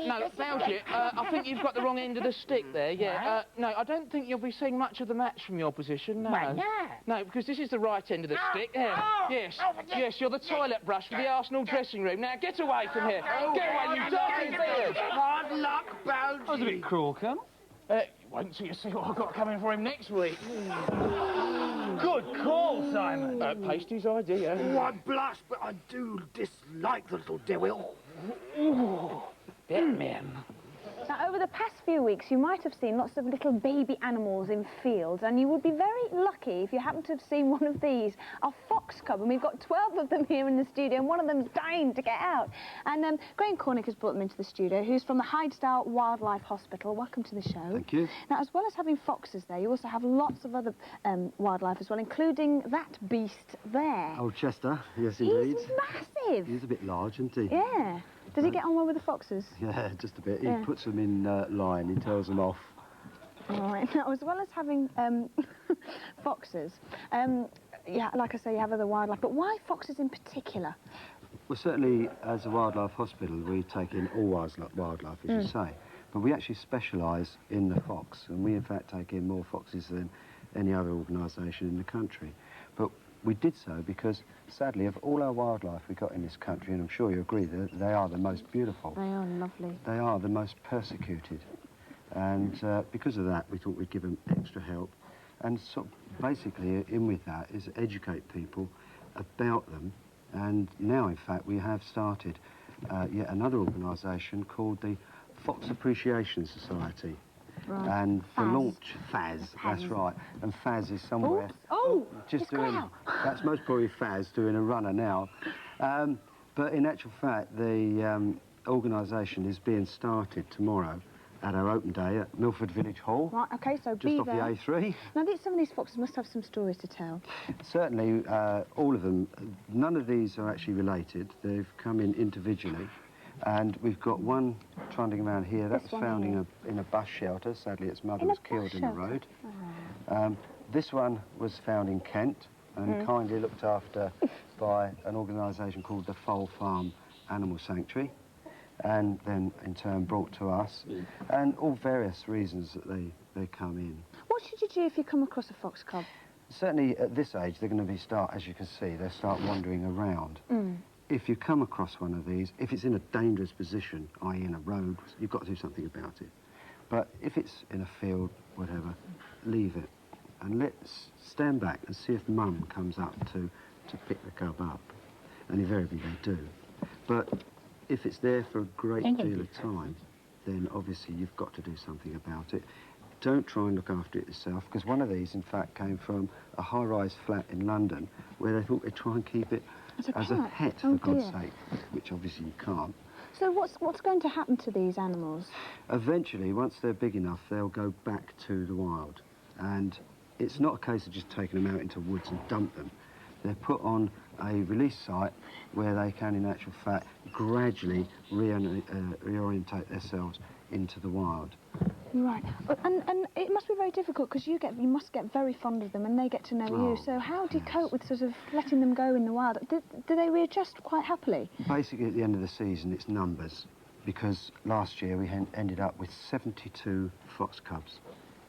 No, Belgium, I think you've got the wrong end of the stick there, yeah. No, I don't think you'll be seeing much of the match from your position, no. Why not? No, because this is the right end of the stick. Yeah. Yes, you're the toilet brush for the Arsenal dressing room. Now, get away from here. Get away, you dirty bird. Hard luck, Balji. That was a bit cruel, Colonel. Wait until you see what I've got coming for him next week. Good call, Simon. Pasty's idea. Oh, I blush, but I do dislike the little devil. Ooh, Batman. Now, over the past few weeks, you might have seen lots of little baby animals in fields, and you would be very lucky if you happened to have seen one of these, a fox cub, and we've got 12 of them here in the studio, and one of them's dying to get out. And Graham Cornick has brought them into the studio, who's from the Hydesdale Wildlife Hospital. Welcome to the show. Thank you. Now, as well as having foxes there, you also have lots of other wildlife as well, including that beast there. Oh, Chester, yes, indeed. He's massive. He's a bit large, isn't he? Yeah. Does he get on well with the foxes? Yeah, just a bit. Yeah. He puts them in line, he tells them off. All right. Now, as well as having foxes, yeah, like I say, you have other wildlife, but why foxes in particular? Well, certainly, as a wildlife hospital, we take in all wildlife, as you say. But we actually specialise in the fox, and we, in fact, take in more foxes than any other organisation in the country. But we did so because, sadly, of all our wildlife we've got in this country, and I'm sure you agree that they are the most beautiful. They are lovely. They are the most persecuted. And because of that, we thought we'd give them extra help. And sort of basically, in with that, is educate people about them. And now, in fact, we have started yet another organisation called the Fox Appreciation Society. Right. And for launch, Faz, that's right. And Faz is somewhere... Oops. Oh, just it's doing... That's most probably Faz doing a runner now. But in actual fact, the organisation is being started tomorrow at our open day at Milford Village Hall. Right, OK, so just off the A3. Now, some of these foxes must have some stories to tell. Certainly, all of them. None of these are actually related. They've come in individually. And we've got one trundling around here. That was found in a bus shelter. Sadly, its mother was killed in the road. Oh. This one was found in Kent and kindly looked after by an organisation called the Foal Farm Animal Sanctuary, and then in turn brought to us, and all various reasons that they come in. What should you do if you come across a fox cub? Certainly at this age, they're going to as you can see, they start wandering around. if you come across one of these, if it's in a dangerous position, i.e. in a road, you've got to do something about it. But if it's in a field, whatever, leave it. And let's stand back and see if Mum comes up to pick the cub up. And invariably they do. But if it's there for a great deal of time, then obviously you've got to do something about it. Don't try and look after it yourself, because one of these, in fact, came from a high-rise flat in London where they thought they'd try and keep it as a pet, for God's sake, which obviously you can't. So what's going to happen to these animals? Eventually, once they're big enough, they'll go back to the wild. And it's not a case of just taking them out into woods and dump them. They're put on a release site where they can, in actual fact, gradually reorientate themselves into the wild. Right, and it must be very difficult because you must get very fond of them and they get to know you. So how do you cope with sort of letting them go in the wild? Do they readjust quite happily? Basically, at the end of the season, it's numbers, because last year we ended up with 72 fox cubs.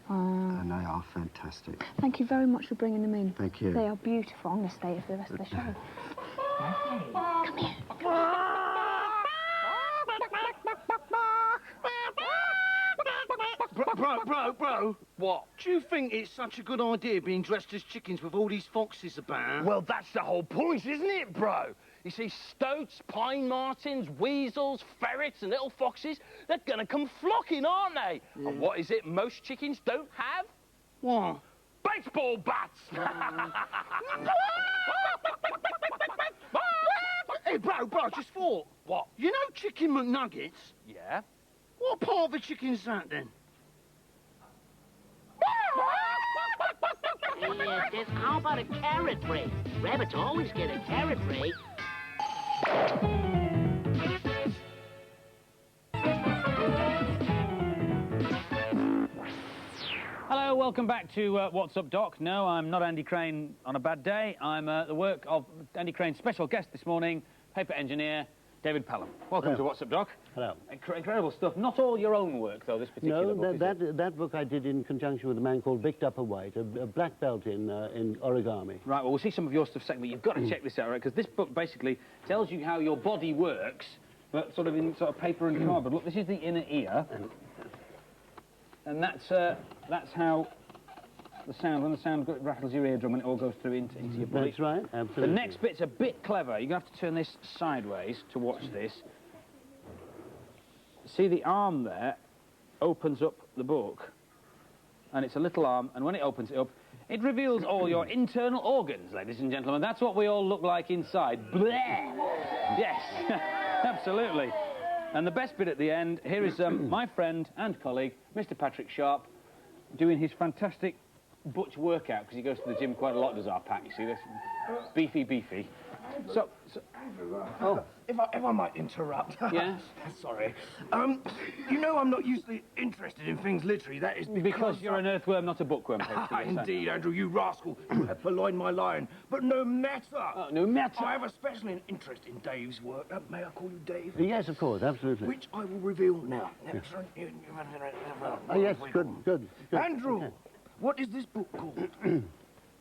And they are fantastic. Thank you very much for bringing them in. Thank you. They are beautiful. I'm going to stay here for the rest of the show. Come here. Bro, what? Do you think it's such a good idea being dressed as chickens with all these foxes about? Well, that's the whole point, isn't it, bro? You see, stoats, pine martens, weasels, ferrets and little foxes, they're gonna come flocking, aren't they? Yeah. And what is it most chickens don't have? What? Baseball bats! Hey, bro, I just thought. What? You know Chicken McNuggets? Yeah? What part of a chicken's that, then? Yes, how about a carrot break? Rabbits always get a carrot break. Hello, welcome back to What's Up, Doc. No, I'm not Andy Crane on a bad day. I'm the work of Andy Crane's special guest this morning, paper engineer David Pelham. Welcome to What's Up, Doc. Hello. Incredible stuff. Not all your own work, though, this particular book, that book I did in conjunction with a man called Vic Dupperwhite, a black belt in origami. Right, well, we'll see some of your stuff second, but you've got to check this out, right? Because this book basically tells you how your body works, but sort of in sort of paper and cardboard. Look, this is the inner ear, and that's how the sound, when the sound rattles your eardrum and it all goes through into your body. That's right, absolutely. The next bit's a bit clever. You're going to have to turn this sideways to watch this. See the arm there opens up the book, and it's a little arm, and when it opens it up, it reveals all your internal organs, ladies and gentlemen. That's what we all look like inside. Bleh! Yes, absolutely. And the best bit at the end, here is my friend and colleague, Mr. Patrick Sharp, doing his fantastic butch workout, because he goes to the gym quite a lot, does our Pat, you see this? Beefy. So if I might interrupt. Yeah? Sorry. You know I'm not usually interested in things literary. That is because you're an earthworm, not a bookworm. Indeed, Andrew, you rascal. You have purloined my line. But no matter. No matter. I have a special interest in Dave's work. May I call you Dave? Yes, of course, absolutely. Which I will reveal now. Yes. Oh, yes, good. Andrew, what is this book called?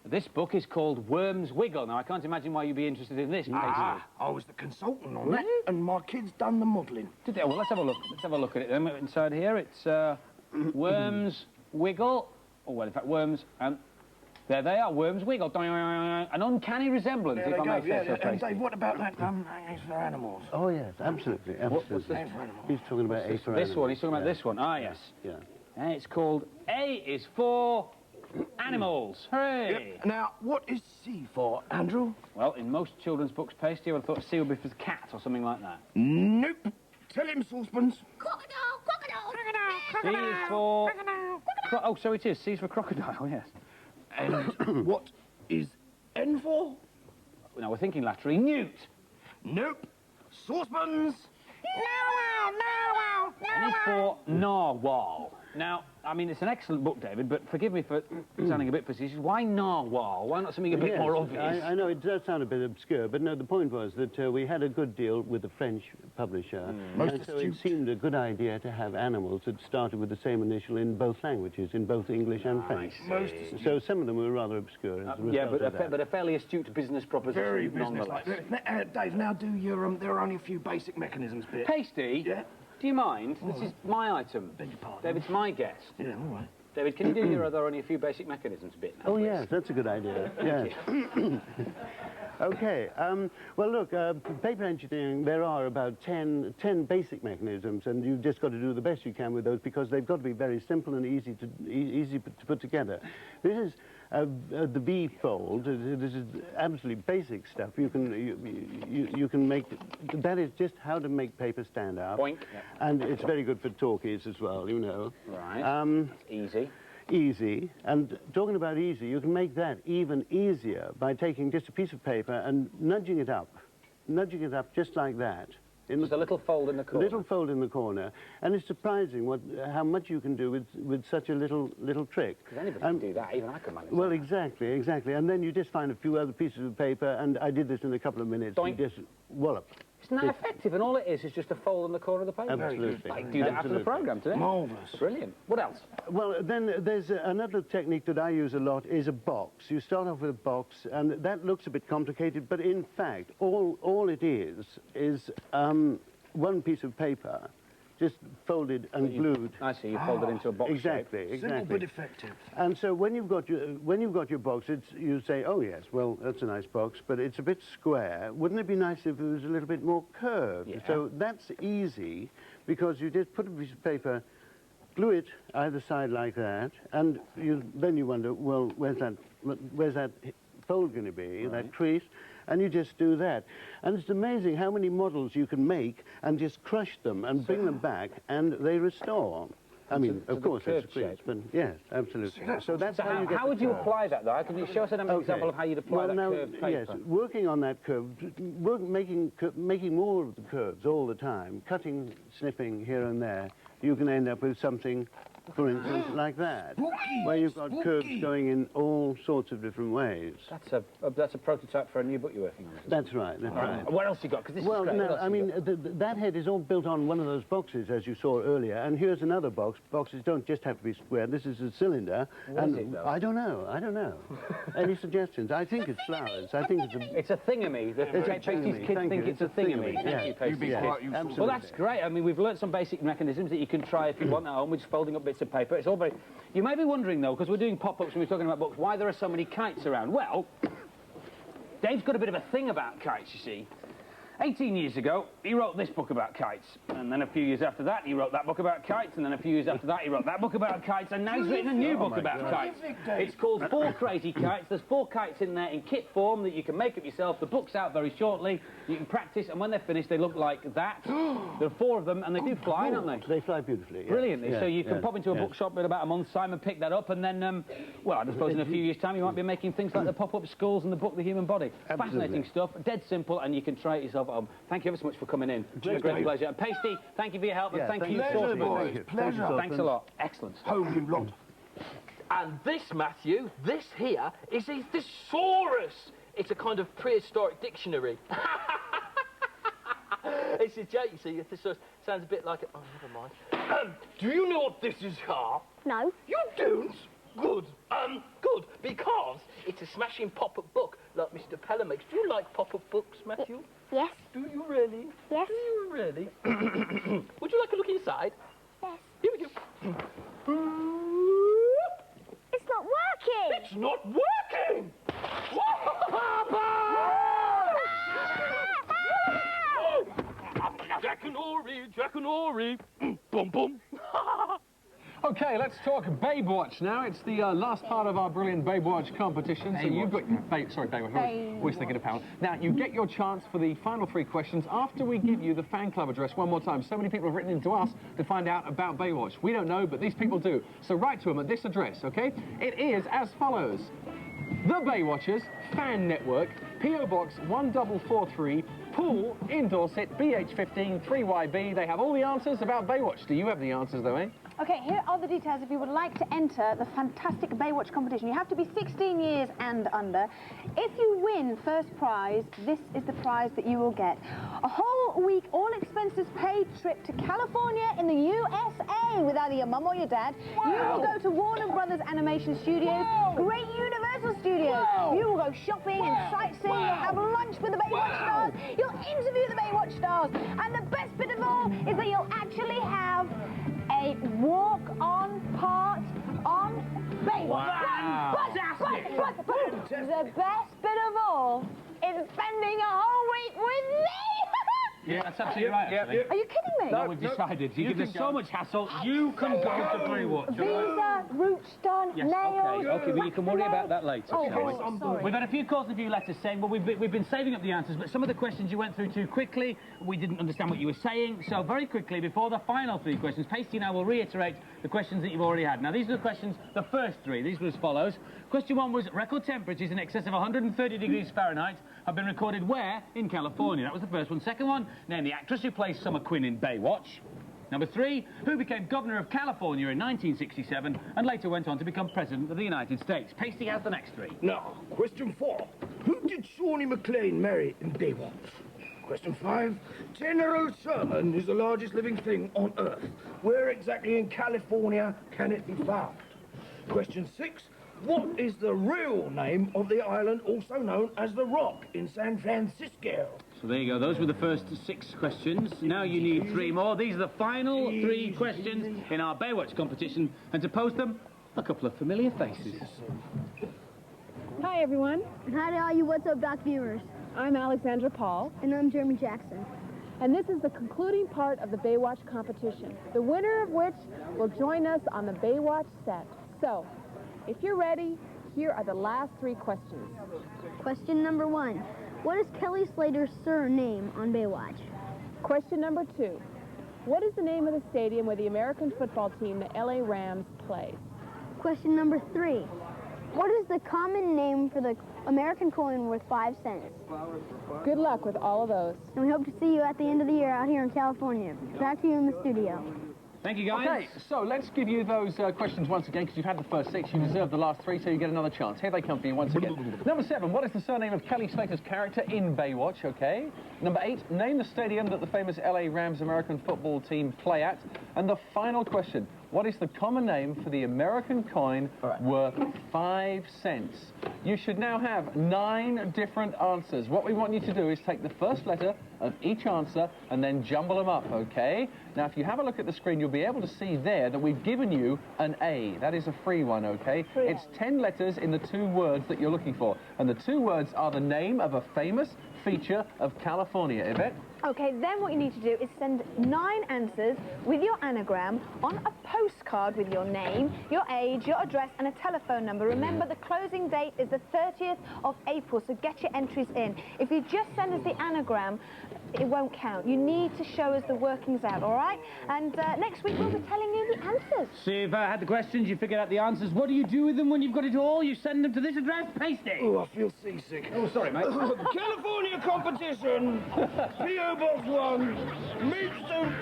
This book is called Worms Wiggle. Now, I can't imagine why you'd be interested in this, basically. I was the consultant on that, and my kids done the modelling. Did they? Well, let's have a look. Let's have a look at it then. Inside here, it's Worms Wiggle. Oh, well, in fact, Worms, and there they are, Worms Wiggle. An uncanny resemblance, if I may say so. And Dave, what about that A's for Animals? Oh, yes, absolutely. What's this? He's talking about A for This one, he's talking about this one. Ah, yes. Yeah. It's called A is for Animals. Hooray! Yep. Now, what is C for, Andrew? Well, in most children's books, Pasty, I would have thought C would be for the cat or something like that. Nope. Tell him, saucepans. C is for... Oh, so it is. C is for crocodile, yes. And what is N for? Now, we're thinking laterally. Newt. Nope. Saucepans. N is for narwhal. Now, I mean, it's an excellent book, David, but forgive me for sounding a bit facetious. Why narwhal? Why not something a bit more obvious? I know it does sound a bit obscure, but no, the point was that we had a good deal with the French publisher, and so it seemed a good idea to have animals that started with the same initial in both languages, in both English and French. So some of them were rather obscure. As a result of that. But a fairly astute business proposition. Very nonetheless. business-like. Dave, now do your, there are only a few basic mechanisms bit. Pasty? Yeah? Do you mind? This is my item. Beg your pardon. David's my guest. Yeah, all right. David, can you do your there are only a few basic mechanisms bit now, Oh, please? yes, that's a good idea. Yes. Okay, well, look, paper engineering, there are about 10 basic mechanisms, and you've just got to do the best you can with those because they've got to be very simple and easy to put together. This is the V-fold. This is absolutely basic stuff. You can make, that is just how to make paper stand up. Point. And it's very good for talkies as well, you know. Right. Easy. Easy, and talking about easy, you can make that even easier by taking just a piece of paper and nudging it up just like that. Just a little fold in the corner. A little fold in the corner, and it's surprising how much you can do with such a little trick. Because anybody can do that, even I can manage Well, that. exactly, and then you just find a few other pieces of paper, and I did this in a couple of minutes. Doink. You just wallop. Isn't that effective? And all it is just a fold in the corner of the paper. Absolutely. I can do that after the programme today. Marvellous. Brilliant. What else? Well, then there's another technique that I use a lot is a box. You start off with a box, and that looks a bit complicated, but in fact, all it is one piece of paper, just folded and glued. I see. You fold it into a box Exactly. shape. Simple but effective. And so when you've got your box, you say, oh yes, well that's a nice box, but it's a bit square. Wouldn't it be nice if it was a little bit more curved? Yeah. So that's easy because you just put a piece of paper, glue it either side like that, and then you wonder, well, where's that fold going to be? Right. That crease. And you just do that. And it's amazing how many models you can make and just crush them and bring them back and they restore. I mean, of course, it's a crease, but yes, absolutely. So that's how you get How would you apply that, though? Can you show us an example of how you'd apply that curved paper? Yes, working on that curve, making more of the curves all the time, cutting, snipping here and there, you can end up with something, for instance, like that, where you've got curves going in all sorts of different ways. That's a prototype for a new book you're working on. That's right, that's right. What else you got? Because this is great. No, I mean, that head is all built on one of those boxes, as you saw earlier, and here's another box. Boxes don't just have to be square. This is a cylinder. What is it, though? I don't know. Any suggestions? I think it's flowers. I think it's a thingamy. Pasty's kids think it's a thingamy. Thank you, Pasty. Absolutely. Well, that's great. I mean, we've learnt some basic mechanisms that you can try if you want at home, with just folding up bits of paper. It's all very... You may be wondering, though, because we're doing pop-ups and we're talking about books, why there are so many kites around. Well, Dave's got a bit of a thing about kites, you see. 18 years ago, he wrote this book about kites. And then a few years after that, he wrote that book about kites. And then a few years after that, he wrote that book about kites. And now he's written a new book about kites. It's called 4 Crazy Kites. There's 4 kites in there in kit form that you can make up yourself. The book's out very shortly. You can practice. And when they're finished, they look like that. There are 4 of them, and they do fly, don't they? They fly beautifully, yes. Brilliantly. Yes, so you can yes, pop into a bookshop in about a month's time and pick that up. And then, well, I suppose in a few years' time, you might be making things like the pop-up schools and the book The Human Body. Absolutely. Fascinating stuff. Dead simple, and you can try it yourself at home. Thank you ever so much for coming in. It's been a great pleasure. And Pasty, thank you for your help, and thank you, Pleasure, boys. you. Pleasure. Thanks a lot. Excellent. Home you lot. And this, Matthew, this here is a thesaurus. It's a kind of prehistoric dictionary. It's a joke, you see. A thesaurus sounds a bit like a... Oh, never mind. Do you know what this is, Carl? No. You don't? Good. Good, because it's a smashing pop-up book like Mr. Peller makes. Do you like pop-up books, Matthew? Yes. Do you really? Yes. Do you really? Would you like a look inside? Yes. Here we go. It's not working. It's not working! Jack and Ori. Boom, boom. OK, let's talk Baywatch now. It's the last part of our brilliant Baywatch competition. So you've got... Baywatch. I was thinking of Powell. Now, you get your chance for the final 3 questions after we give you the fan club address one more time. So many people have written in to us to find out about Baywatch. We don't know, but these people do. So write to them at this address, OK? It is as follows. The Baywatchers Fan Network, P.O. Box 1443, Pool in Dorset, BH15 3YB. They have all the answers about Baywatch. Do you have the answers, though, eh? Okay, here are the details if you would like to enter the fantastic Baywatch competition. You have to be 16 years and under. If you win first prize, this is the prize that you will get. A whole week, all expenses paid trip to California in the USA with either your mum or your dad. Wow. You will go to Warner Brothers Animation Studios, wow. Great Universal Studios. Wow. You will go shopping and sightseeing. Wow. You'll have lunch with the Baywatch stars. You'll interview the Baywatch stars. And the best bit of all is that you'll actually have a walk-on part on Baywatch. Wow. But the best bit of all is spending a whole week with me. Yeah, that's absolutely right, actually. Are you kidding me? No, we've decided. You give us so much hassle, you can go to Baywatch. Visa, roots done, Yes, nails. okay, but you can worry about that later. Oh, shall we? sorry. We've had a few calls and a few letters saying, well, we've been saving up the answers, but some of the questions you went through too quickly. We didn't understand what you were saying. So very quickly, before the final 3 questions, Pasty and I will reiterate the questions that you've already had. Now, these are the questions, the first 3. These were as follows. Question 1 was, record temperatures in excess of 130 degrees Fahrenheit have been recorded where? In California. That was the first one. Second one, name the actress who plays Summer Quinn in Baywatch. Number 3, who became governor of California in 1967 and later went on to become president of the United States. Pasty has the next 3. Now, question 4. Who did Shawnee MacLaine marry in Baywatch? Question 5. General Sherman is the largest living thing on Earth. Where exactly in California can it be found? Question 6. What is the real name of the island also known as The Rock in San Francisco? So there you go. Those were the first 6 questions. Now you need 3 more. These are the final 3 questions in our Baywatch competition. And to pose them, a couple of familiar faces. Hi, everyone. And hi to all you What's Up Doc viewers. I'm Alexandra Paul. And I'm Jeremy Jackson. And this is the concluding part of the Baywatch competition, the winner of which will join us on the Baywatch set. So, if you're ready, here are the last 3 questions. Question number 1. What is Kelly Slater's surname on Baywatch? Question number 2. What is the name of the stadium where the American football team, the LA Rams, play? Question number 3. What is the common name for the American coin worth 5 cents? Good luck with all of those. And we hope to see you at the end of the year out here in California. Back to you in the studio. Thank you, guys. Okay, so let's give you those questions once again, because you've had the first 6. You deserve the last 3, so you get another chance. Here they come for you once again. Number 7, what is the surname of Kelly Slater's character in Baywatch? Okay. Number 8, name the stadium that the famous LA Rams American football team play at. And the final question, what is the common name for the American coin worth 5 cents? You should now have 9 different answers. What we want you to do is take the first letter of each answer and then jumble them up, okay? Now, if you have a look at the screen, you'll be able to see there that we've given you an A. That is a free one, okay? It's 10 letters in the 2 words that you're looking for. And the 2 words are the name of a famous feature of California. Yvette? Okay, then what you need to do is send 9 answers with your anagram on a postcard with your name, your age, your address and a telephone number. Remember, the closing date is the 30th of April, so get your entries in. If you just send us the anagram, it won't count. You need to show us the workings out, all right? And next week we'll be telling you the answers. So you've had the questions, you figured out the answers. What do you do with them when you've got it all? You send them to this address, Pasty. Oh, I feel seasick. Oh, sorry, mate. California competition. P.O. Box 1, Maidstone,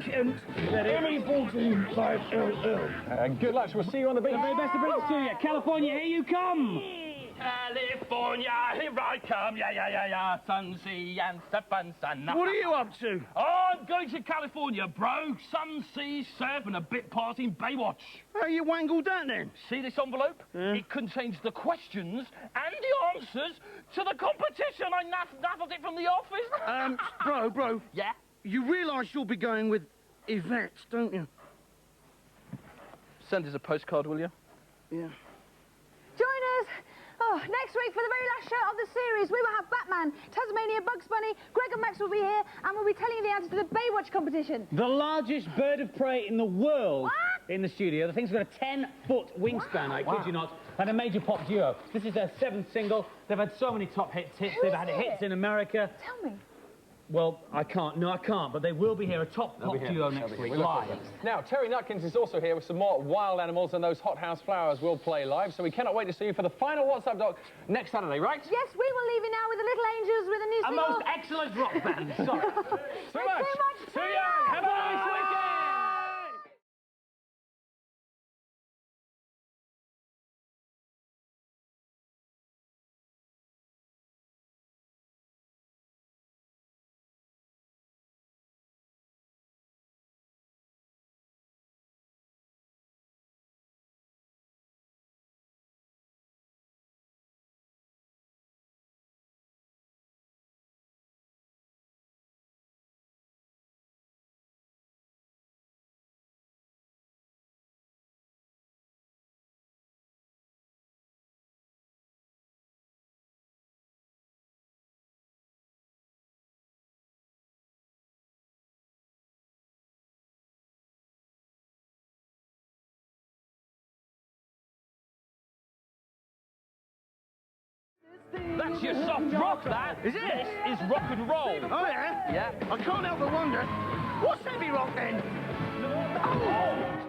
Kent, ME14 5LL. Good luck. We'll see you on the beach. The very best of brings to you. California, here you come. California, here I come, yeah, sun, sea, and step and sun. What are you up to? Oh, I'm going to California, bro. Sun, sea, surf, and a bit part in Baywatch. How you wangled that then? See this envelope? Yeah. It contains the questions and the answers to the competition. I naffled it from the office. Bro. Yeah? You realise you'll be going with Yvette, don't you? Send us a postcard, will you? Yeah. Join us next week for the very last show of the series. We will have Batman, Tasmania, Bugs Bunny, Greg and Max will be here, and we'll be telling you the answer to the Baywatch competition. The largest bird of prey in the world in the studio. The thing's got a 10-foot wingspan, I kid you not, and a major pop duo. This is their 7th single. They've had so many top hits. They've had hits in America. Tell me. Well, I can't, but they will be here, a top pop duo next week, live. Now, Terry Nutkins is also here with some more wild animals, and those hothouse flowers will play live, so we cannot wait to see you for the final What's Up Doc next Saturday, right? Yes, we will leave you now with the Little Angels with a new single. A most excellent rock band, sorry. Too much. Too young. Have a nice weekend. That's your soft rock, that. Is it? This is rock and roll. Oh, yeah? Yeah. I can't help but wonder, what's heavy rock then? Oh!